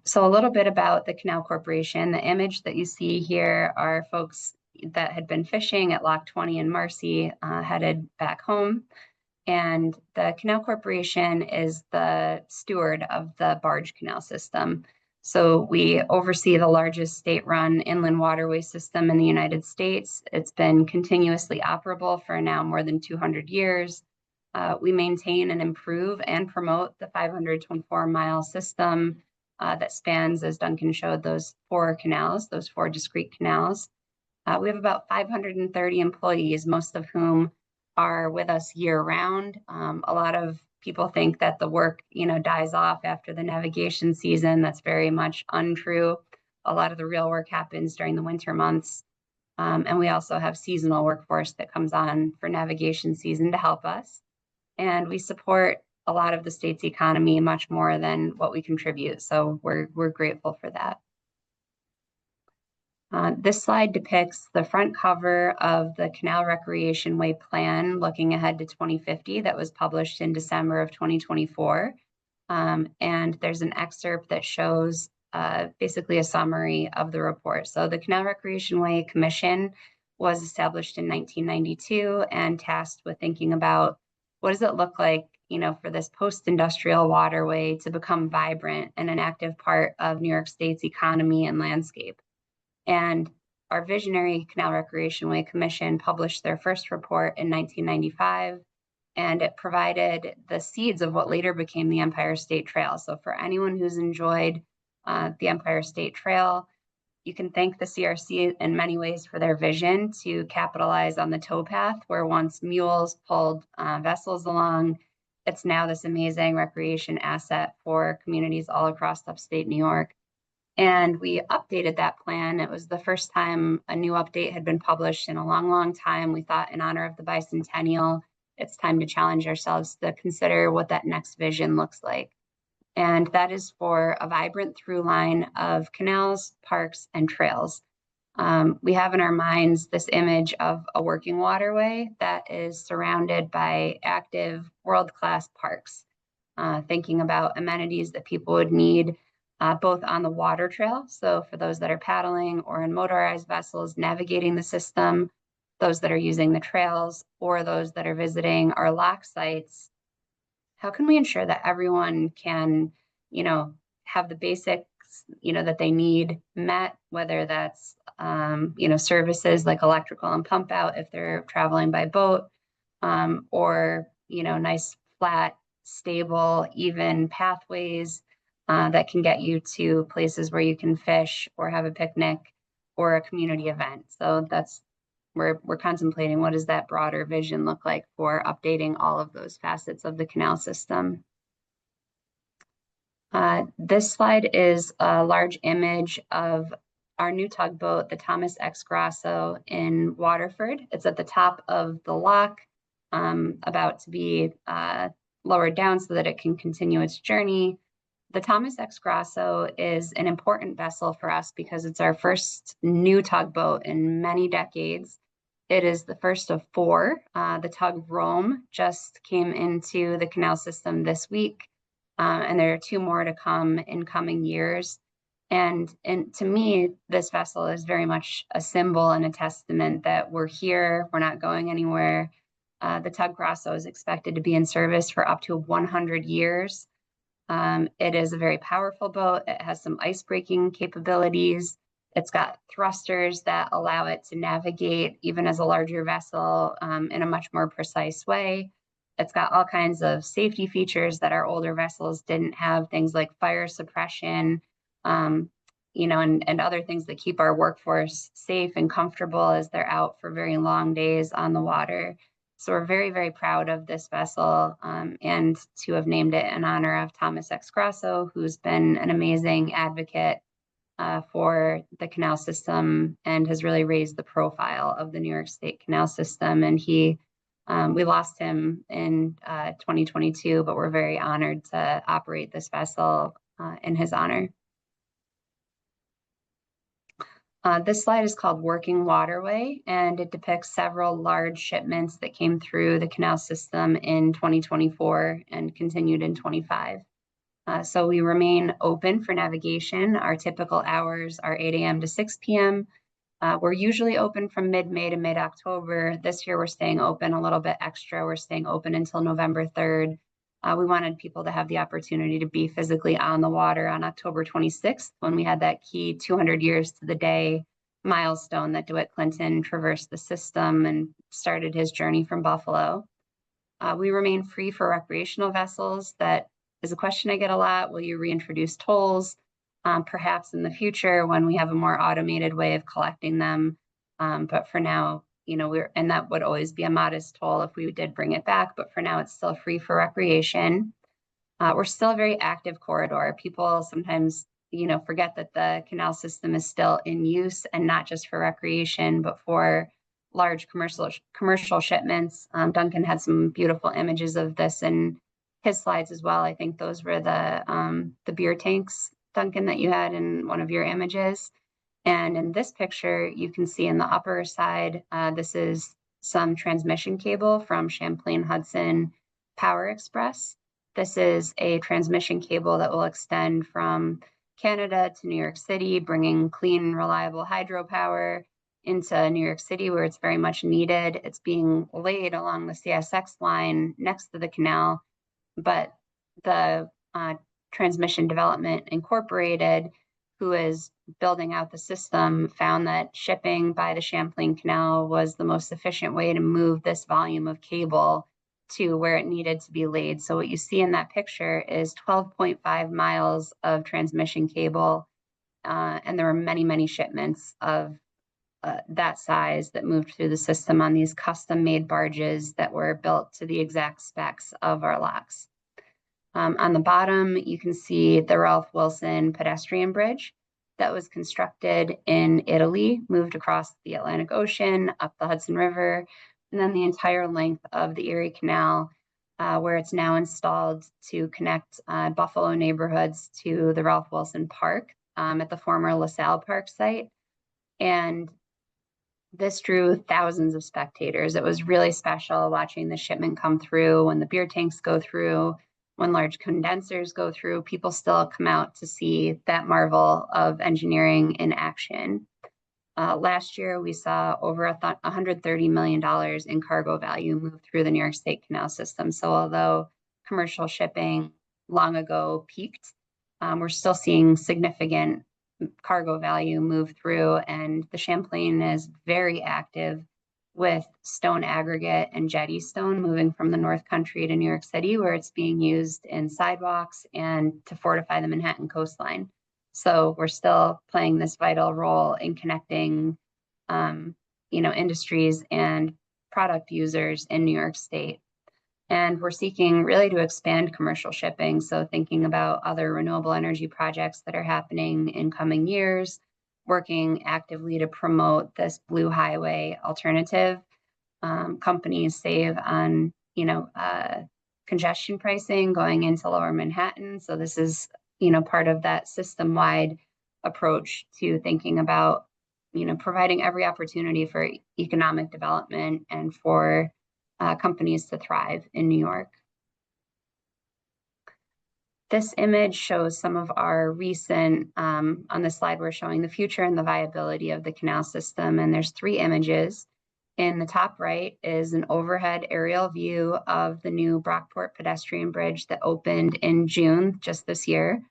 So a little bit about the Canal Corporation. The image that you see here are folks that had been fishing at Lock 20 in Marcy, headed back home. And the Canal Corporation is the steward of the barge canal system. So we oversee the largest state-run inland waterway system in the United States. It's been continuously operable for now more than 200 years. We maintain and improve and promote the 524-mile system that spans, as Duncan showed, those 4 canals, those 4 discrete canals. We have about 530 employees, most of whom are with us year-round. A lot of people think that the work, dies off after the navigation season. That's very much untrue. A lot of the real work happens during the winter months. And we also have seasonal workforce that comes on for navigation season to help us. And we support a lot of the state's economy much more than what we contribute. So we're grateful for that. This slide depicts the front cover of the Canal Recreation Way Plan looking ahead to 2050 that was published in December of 2024. And there's an excerpt that shows basically a summary of the report. So the Canal Recreation Way Commission was established in 1992 and tasked with thinking about what does it look like, for this post-industrial waterway to become vibrant and an active part of New York State's economy and landscape. And our visionary Canal Recreation Way Commission published their first report in 1995, and it provided the seeds of what later became the Empire State Trail. So for anyone who's enjoyed the Empire State Trail, you can thank the CRC in many ways for their vision to capitalize on the towpath, where once mules pulled vessels along. It's now this amazing recreation asset for communities all across upstate New York. And we updated that plan. It was the first time a new update had been published in a long, long time. We thought, in honor of the bicentennial, it's time to challenge ourselves to consider what that next vision looks like. And that is for a vibrant through line of canals, parks, and trails. We have in our minds this image of a working waterway that is surrounded by active world-class parks, thinking about amenities that people would need both on the water trail, so for those that are paddling or in motorized vessels navigating the system, those that are using the trails, or those that are visiting our lock sites. How can we ensure that everyone can, have the basics, that they need met, whether that's, services like electrical and pump out if they're traveling by boat, or, nice, flat, stable, even pathways that can get you to places where you can fish or have a picnic or a community event. So we're contemplating what does that broader vision look like for updating all of those facets of the canal system. This slide is a large image of our new tugboat, the Thomas X. Grasso in Waterford. It's at the top of the lock, about to be lowered down so that it can continue its journey. The Thomas X. Grasso is an important vessel for us because it's our first new tugboat in many decades. It is the first of 4. The tug Rome just came into the canal system this week, and there are 2 more to come in coming years. And to me, this vessel is very much a symbol and a testament that we're here, we're not going anywhere. The tug Grasso is expected to be in service for up to 100 years. It is a very powerful boat. It has some ice breaking capabilities. It's got thrusters that allow it to navigate even as a larger vessel in a much more precise way. It's got all kinds of safety features that our older vessels didn't have, things like fire suppression, and other things that keep our workforce safe and comfortable as they're out for very long days on the water. So we're very, very proud of this vessel and to have named it in honor of Thomas X. Grasso, who's been an amazing advocate for the canal system and has really raised the profile of the New York State canal system. And we lost him in 2022, but we're very honored to operate this vessel in his honor. This slide is called Working Waterway, and it depicts several large shipments that came through the canal system in 2024 and continued in 25. So we remain open for navigation. Our typical hours are 8 a.m. to 6 p.m. We're usually open from mid-May to mid-October. This year, we're staying open a little bit extra. We're staying open until November 3rd. We wanted people to have the opportunity to be physically on the water on October 26th, when we had that key 200 years to the day milestone that DeWitt Clinton traversed the system and started his journey from Buffalo. We remain free for recreational vessels. That is a question I get a lot. Will you reintroduce tolls? Perhaps in the future when we have a more automated way of collecting them. But for now, and that would always be a modest toll if we did bring it back, but for now it's still free for recreation. We're still a very active corridor. People sometimes, forget that the canal system is still in use and not just for recreation, but for large commercial shipments. Duncan had some beautiful images of this in his slides as well. I think those were the beer tanks, Duncan, that you had in one of your images. And in this picture, you can see in the upper side, this is some transmission cable from Champlain Hudson Power Express. This is a transmission cable that will extend from Canada to New York City, bringing clean, reliable hydropower into New York City, where it's very much needed. It's being laid along the CSX line next to the canal, but the Transmission Development Incorporated, who is building out the system, found that shipping by the Champlain Canal was the most efficient way to move this volume of cable to where it needed to be laid. So what you see in that picture is 12.5 miles of transmission cable, and there were many, many shipments of that size that moved through the system on these custom-made barges that were built to the exact specs of our locks. On the bottom, you can see the Ralph Wilson pedestrian bridge that was constructed in Italy, moved across the Atlantic Ocean, up the Hudson River, and then the entire length of the Erie Canal, where it's now installed to connect Buffalo neighborhoods to the Ralph Wilson Park at the former LaSalle Park site. And this drew thousands of spectators. It was really special watching the shipment come through, when the beer tanks go through, when large condensers go through. People still come out to see that marvel of engineering in action. Last year, we saw over $130 million in cargo value move through the New York State Canal system. So although commercial shipping long ago peaked, we're still seeing significant cargo value move through, and the Champlain is very active with stone aggregate and jetty stone moving from the North Country to New York City, where it's being used in sidewalks and to fortify the Manhattan coastline. So we're still playing this vital role in connecting, industries and product users in New York State. And we're seeking really to expand commercial shipping. So thinking about other renewable energy projects that are happening in coming years, working actively to promote this blue highway alternative. Companies save on, congestion pricing going into lower Manhattan. So this is, part of that system-wide approach to thinking about, providing every opportunity for economic development and for companies to thrive in New York. This image shows some of our recent, on the slide, we're showing the future and the viability of the canal system. And there's 3 images. In the top right is an overhead aerial view of the new Brockport pedestrian bridge that opened in June, just this year.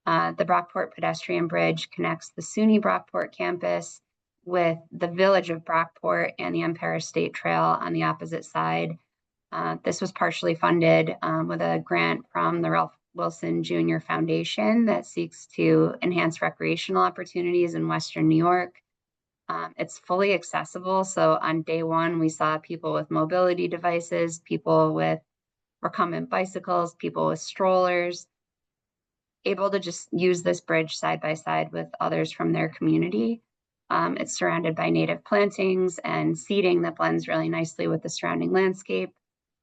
The Brockport pedestrian bridge connects the SUNY Brockport campus with the village of Brockport and the Empire State Trail on the opposite side. This was partially funded with a grant from the Ralph Wilson Jr. Foundation that seeks to enhance recreational opportunities in Western New York. It's fully accessible. So on day one, we saw people with mobility devices, people with recumbent bicycles, people with strollers, able to just use this bridge side by side with others from their community. It's surrounded by native plantings and seating that blends really nicely with the surrounding landscape.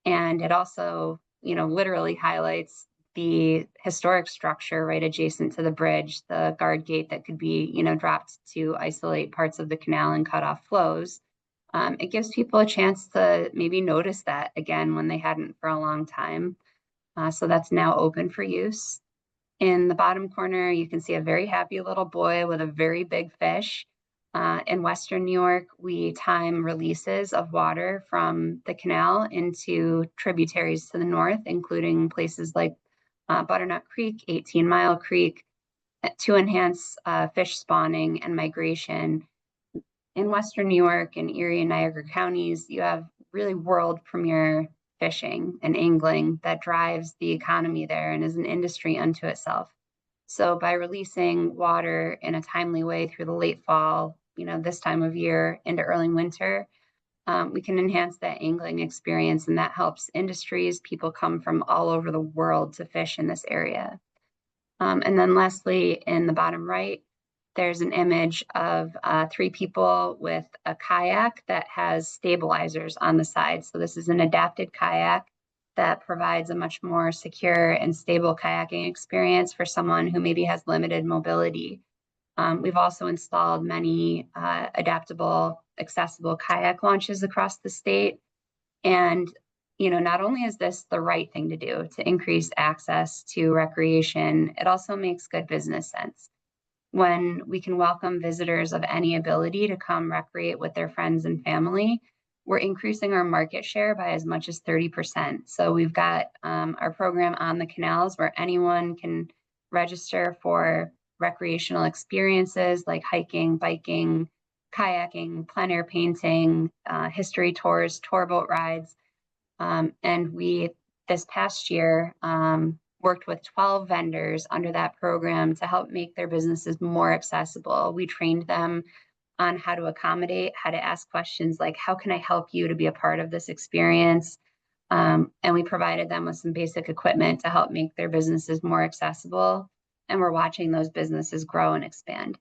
And it also, literally highlights the historic structure right adjacent to the bridge, the guard gate that could be, dropped to isolate parts of the canal and cut off flows. It gives people a chance to maybe notice that again when they hadn't for a long time. So that's now open for use. In the bottom corner, you can see a very happy little boy with a very big fish. In Western New York, we time releases of water from the canal into tributaries to the north, including places like Butternut Creek, 18 Mile Creek, to enhance fish spawning and migration. In Western New York and Erie and Niagara counties, you have really world premier fishing and angling that drives the economy there and is an industry unto itself. So by releasing water in a timely way through the late fall, this time of year into early winter, we can enhance that angling experience, and that helps industries. People come from all over the world to fish in this area. And then lastly, in the bottom right, there's an image of 3 people with a kayak that has stabilizers on the side. So this is an adapted kayak that provides a much more secure and stable kayaking experience for someone who maybe has limited mobility. We've also installed many adaptable, accessible kayak launches across the state. And, not only is this the right thing to do to increase access to recreation, it also makes good business sense. When we can welcome visitors of any ability to come recreate with their friends and family, we're increasing our market share by as much as 30%. So we've got our program on the canals where anyone can register for recreational experiences like hiking, biking, kayaking, plein air painting, history tours, tour boat rides. And we, this past year, worked with 12 vendors under that program to help make their businesses more accessible. We trained them on how to accommodate, how to ask questions like, how can I help you to be a part of this experience? And we provided them with some basic equipment to help make their businesses more accessible. And we're watching those businesses grow and expand.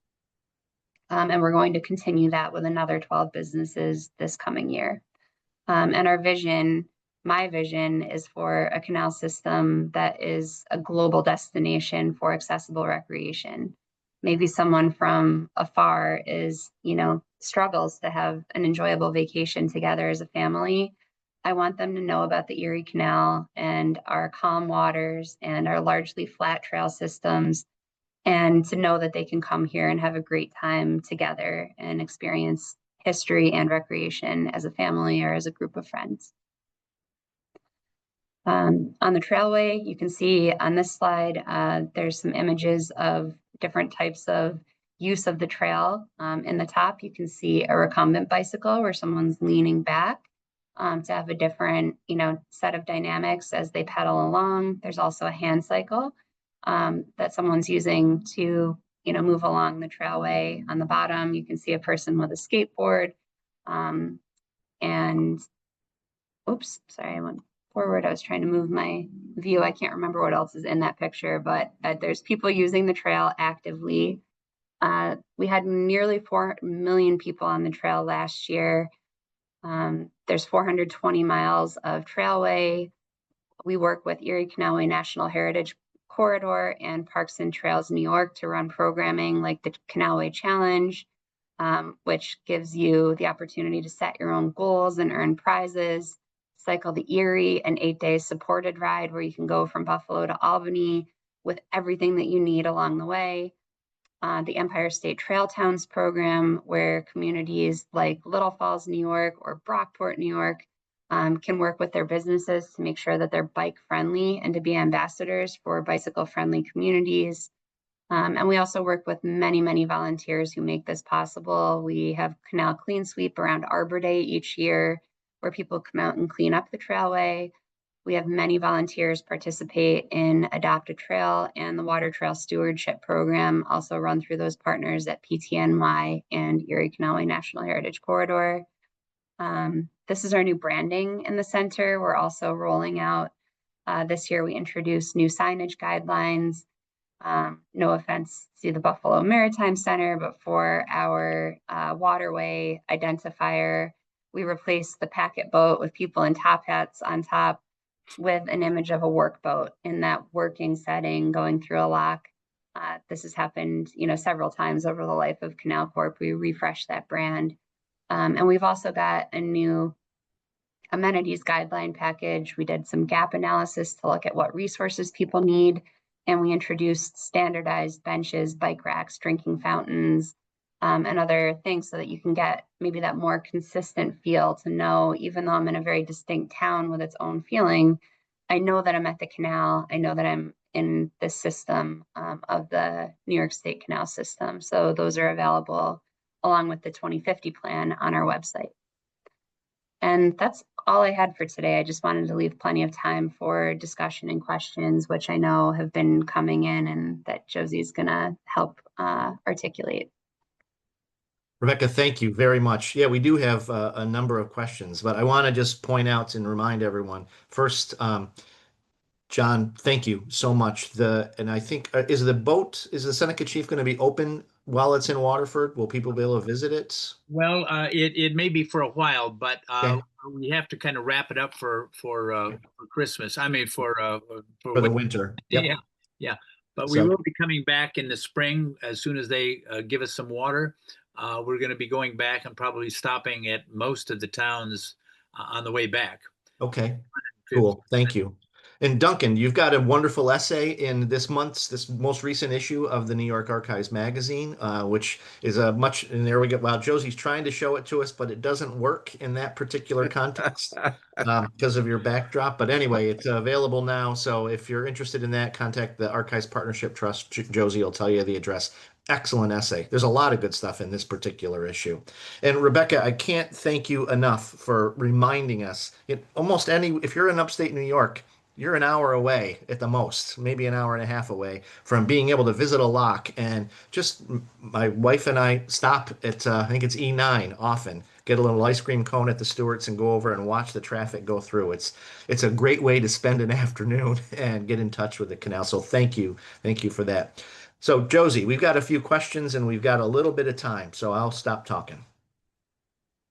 And we're going to continue that with another 12 businesses this coming year. And our vision, my vision, is for a canal system that is a global destination for accessible recreation. Maybe someone from afar struggles to have an enjoyable vacation together as a family. I want them to know about the Erie Canal and our calm waters and our largely flat trail systems, and to know that they can come here and have a great time together and experience history and recreation as a family or as a group of friends. On the trailway, you can see on this slide, there's some images of different types of use of the trail. In the top, you can see a recumbent bicycle where someone's leaning back to have a different, set of dynamics as they pedal along. There's also a hand cycle that someone's using to, move along the trailway. On the bottom, you can see a person with a skateboard. And, oops, sorry, I went forward. I was trying to move my view. I can't remember what else is in that picture, but there's people using the trail actively. We had nearly 4 million people on the trail last year. There's 420 miles of trailway. We work with Erie Canalway National Heritage Corridor and Parks and Trails New York to run programming like the Canalway Challenge, which gives you the opportunity to set your own goals and earn prizes. Cycle the Erie, an 8-day supported ride where you can go from Buffalo to Albany with everything that you need along the way. The Empire State Trail Towns program, where communities like Little Falls, New York, or Brockport, New York, can work with their businesses to make sure that they're bike friendly and to be ambassadors for bicycle friendly communities. And we also work with many, many volunteers who make this possible. We have Canal Clean Sweep around Arbor Day each year, where people come out and clean up the trailway. We have many volunteers participate in Adopt a Trail and the Water Trail Stewardship Program, also run through those partners at PTNY and Erie Canal National Heritage Corridor. This is our new branding in the center. We're also rolling out, this year we introduced new signage guidelines. No offense to the Buffalo Maritime Center, but for our waterway identifier, we replaced the packet boat with people in top hats on top with an image of a work boat in that working setting going through a lock. This has happened, several times over the life of Canal Corp. We refreshed that brand. And we've also got a new amenities guideline package. We did some gap analysis to look at what resources people need. And we introduced standardized benches, bike racks, drinking fountains, and other things so that you can get maybe that more consistent feel to know, even though I'm in a very distinct town with its own feeling, I know that I'm at the canal. I know that I'm in this system of the New York State Canal system. So those are available along with the 2050 plan on our website. And that's all I had for today. I just wanted to leave plenty of time for discussion and questions, which I know have been coming in and that Josie's going to help articulate. Rebecca, thank you very much. Yeah, we do have a number of questions, but I want to just point out and remind everyone first, John, thank you so much. And I think is the Seneca Chief going to be open while it's in Waterford? Will people be able to visit it? Well, it may be for a while, but Okay. we have to kind of wrap it up for Christmas. I mean, for For the winter. Yep. Yeah, yeah. But we So- will be coming back in the spring as soon as they give us some water. We're going to be going back and probably stopping at most of the towns on the way back. Okay, cool. Thank you. And Duncan, you've got a wonderful essay in this most recent issue of the New York Archives magazine, which is and there we go. Wow, Josie's trying to show it to us, but it doesn't work in that particular context because of your backdrop. But anyway, it's available now. So if you're interested in that, contact the Archives Partnership Trust. Josie will tell you the address. Excellent essay. There's a lot of good stuff in this particular issue. And Rebecca, I can't thank you enough for reminding us. If you're in upstate New York, you're an hour away at the most, maybe an hour and a half away from being able to visit a lock. And just my wife and I stop at, I think it's E9 often, get a little ice cream cone at the Stewarts and go over and watch the traffic go through. It's a great way to spend an afternoon and get in touch with the canal. So thank you. Thank you for that. So Josie, we've got a few questions and we've got a little bit of time, so I'll stop talking.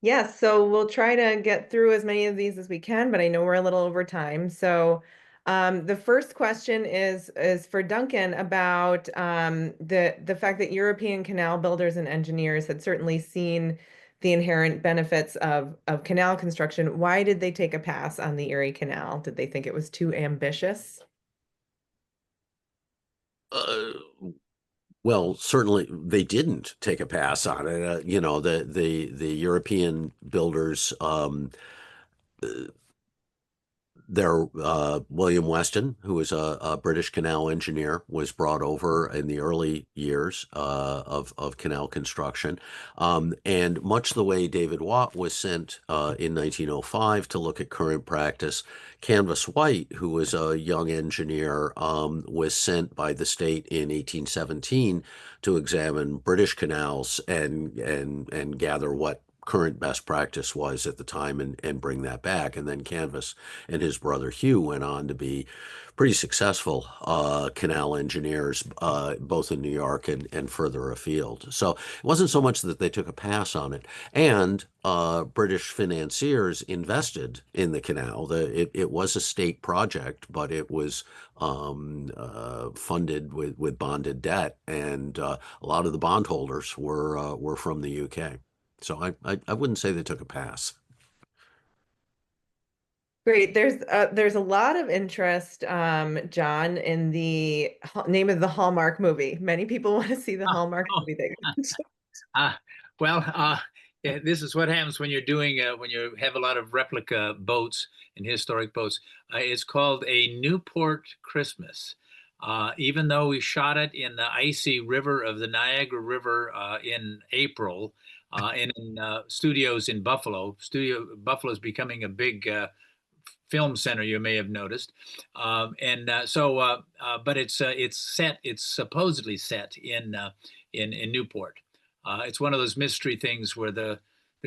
Yes, so we'll try to get through as many of these as we can, but I know we're a little over time. So the first question is for Duncan about the fact that European canal builders and engineers had certainly seen the inherent benefits of canal construction. Why did they take a pass on the Erie Canal? Did they think it was too ambitious? Well, certainly they didn't take a pass on it. The European builders, William Weston, who was a British canal engineer, was brought over in the early years of canal construction. And much the way David Watt was sent in 1905 to look at current practice, Canvas White, who was a young engineer, was sent by the state in 1817 to examine British canals and gather what current best practice was at the time and bring that back. And then Canvas and his brother Hugh went on to be pretty successful canal engineers, both in New York and further afield. So it wasn't so much that they took a pass on it. And British financiers invested in the canal. It was a state project, but it was funded with bonded debt. And a lot of the bondholders were from the UK. So I wouldn't say they took a pass. Great. There's a lot of interest, John, in the name of the Hallmark movie. Many people want to see the Hallmark movie. This is what happens when when you have a lot of replica boats and historic boats. It's called A Newport Christmas. Even though we shot it in the icy river of the Niagara River in April, and in studios in Buffalo. Buffalo is becoming a big film center, you may have noticed. But it's supposedly set in Newport. It's one of those mystery things where the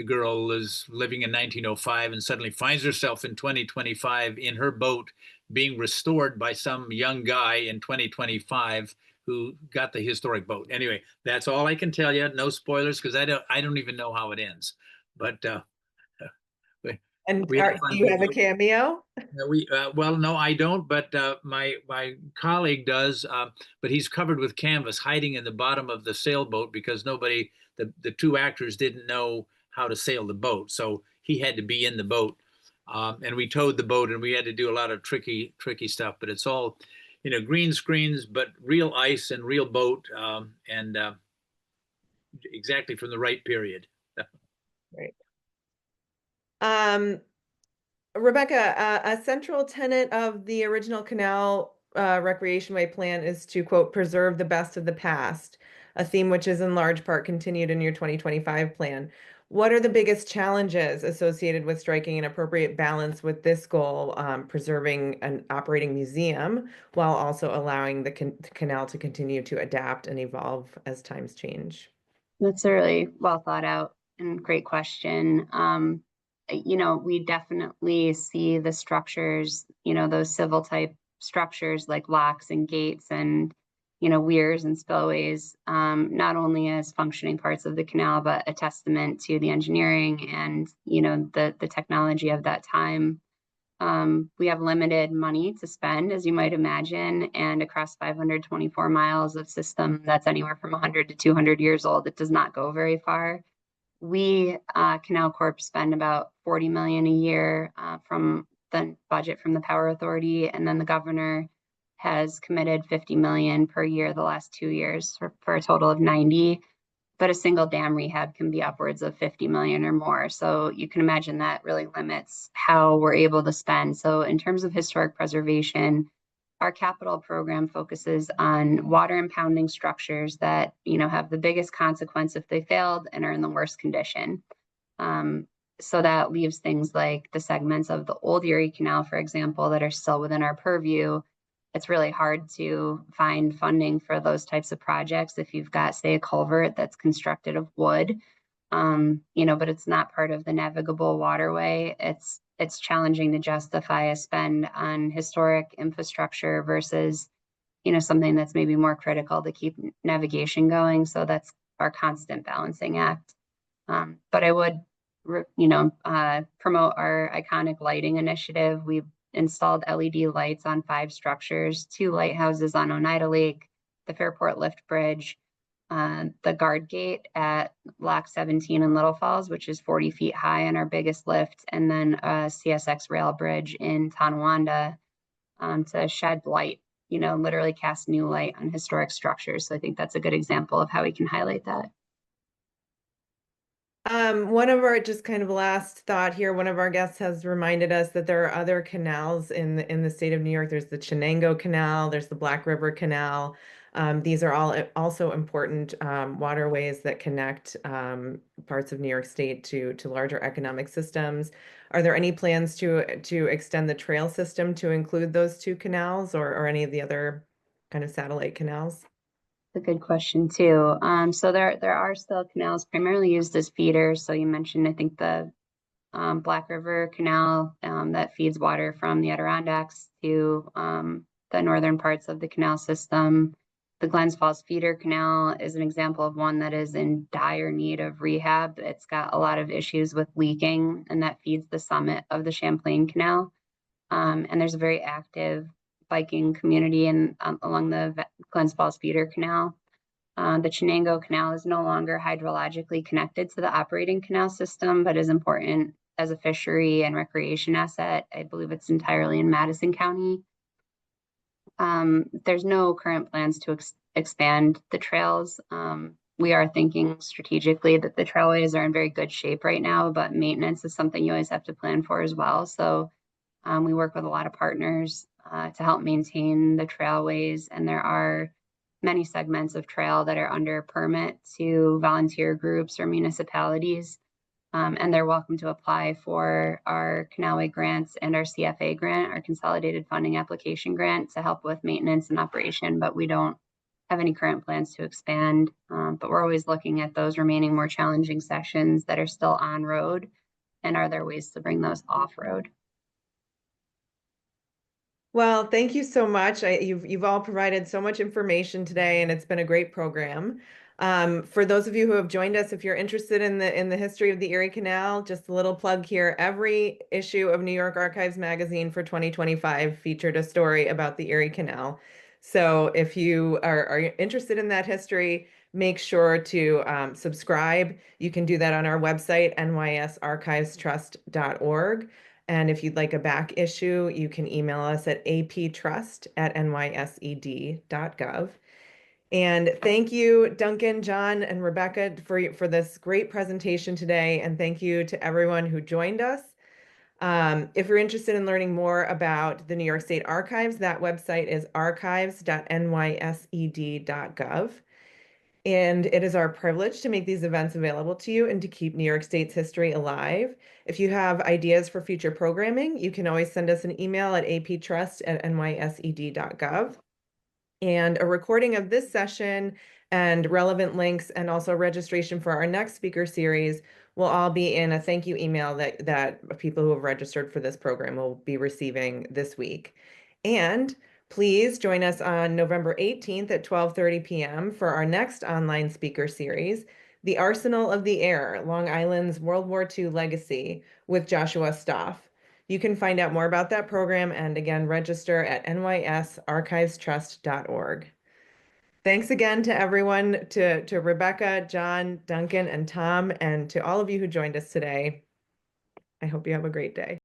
girl is living in 1905 and suddenly finds herself in 2025 in her boat being restored by some young guy in 2025 who got the historic boat. Anyway, that's all I can tell you. No spoilers, because I don't even know how it ends. But And we had do fun. you have a cameo? Well, no, I don't, but my colleague does. But he's covered with canvas, hiding in the bottom of the sailboat because the two actors didn't know how to sail the boat, so he had to be in the boat. And we towed the boat, and we had to do a lot of tricky stuff. But it's all, green screens, but real ice and real boat, and exactly from the right period. Right. Rebecca, a central tenet of the original Canal Recreation Way plan is to, quote, preserve the best of the past, a theme which is in large part continued in your 2025 plan. What are the biggest challenges associated with striking an appropriate balance with this goal, preserving an operating museum while also allowing the canal to continue to adapt and evolve as times change? That's a really well thought out and great question. We definitely see the structures, those civil type structures like locks and gates and, weirs and spillways, not only as functioning parts of the canal, but a testament to the engineering and, the technology of that time. We have limited money to spend, as you might imagine, and across 524 miles of system that's anywhere from 100 to 200 years old, it does not go very far. We, Canal Corp, spend about $40 million a year from the budget from the Power Authority, and then the governor has committed $50 million per year the last 2 years for a total of 90. But a single dam rehab can be upwards of 50 million or more. So you can imagine that really limits how we're able to spend. So in terms of historic preservation, our capital program focuses on water impounding structures that, have the biggest consequence if they failed and are in the worst condition. So that leaves things like the segments of the old Erie Canal, for example, that are still within our purview. It's really hard to find funding for those types of projects if you've got, say, a culvert that's constructed of wood, but it's not part of the navigable waterway. It's challenging to justify a spend on historic infrastructure versus, something that's maybe more critical to keep navigation going. So that's our constant balancing act. But I would, promote our iconic lighting initiative. We've installed LED lights on 5 structures, 2 lighthouses on Oneida Lake, the Fairport Lift Bridge, the guard gate at Lock 17 in Little Falls, which is 40 feet high and our biggest lift, and then a CSX rail bridge in Tonawanda to shed light, literally cast new light on historic structures. So I think that's a good example of how we can highlight that. One of our just kind of last thought here, one of our guests has reminded us that there are other canals in the state of New York. There's the Chenango Canal, there's the Black River Canal. These are all also important waterways that connect parts of New York State to larger economic systems. Are there any plans to extend the trail system to include those 2 canals or any of the other kind of satellite canals? A good question too. So there are still canals primarily used as feeders. So you mentioned, I think, the Black River Canal that feeds water from the Adirondacks to the northern parts of the canal system. The Glens Falls Feeder Canal is an example of one that is in dire need of rehab. It's got a lot of issues with leaking, and that feeds the summit of the Champlain Canal. And there's a very active biking community along the Glens Falls Feeder Canal. The Chenango Canal is no longer hydrologically connected to the operating canal system, but is important as a fishery and recreation asset. I believe it's entirely in Madison County. There's no current plans to expand the trails. We are thinking strategically that the trailways are in very good shape right now, but maintenance is something you always have to plan for as well. So we work with a lot of partners to help maintain the trailways, and there are many segments of trail that are under permit to volunteer groups or municipalities. And they're welcome to apply for our Canalway grants and our CFA grant, our Consolidated Funding Application grant, to help with maintenance and operation, but we don't have any current plans to expand. But we're always looking at those remaining more challenging sections that are still on road, and are there ways to bring those off road? Well, thank you so much. You've all provided so much information today, and it's been a great program. For those of you who have joined us, if you're interested in the history of the Erie Canal, just a little plug here. Every issue of New York Archives magazine for 2025 featured a story about the Erie Canal. So if you are interested in that history, make sure to subscribe. You can do that on our website, nysarchivestrust.org. And if you'd like a back issue, you can email us at aptrust@nysed.gov. And thank you, Duncan, John, and Rebecca, for this great presentation today. And thank you to everyone who joined us. If you're interested in learning more about the New York State Archives, that website is archives.nysed.gov. And it is our privilege to make these events available to you and to keep New York State's history alive. If you have ideas for future programming, you can always send us an email at aptrust@nysed.gov. And a recording of this session and relevant links and also registration for our next speaker series will all be in a thank you email that people who have registered for this program will be receiving this week. And please join us on November 18th at 12:30 p.m. for our next online speaker series, The Arsenal of the Air, Long Island's World War II Legacy, with Joshua Stoff. You can find out more about that program and again, register at nysarchivestrust.org. Thanks again to everyone, to Rebecca, John, Duncan, and Tom, and to all of you who joined us today. I hope you have a great day.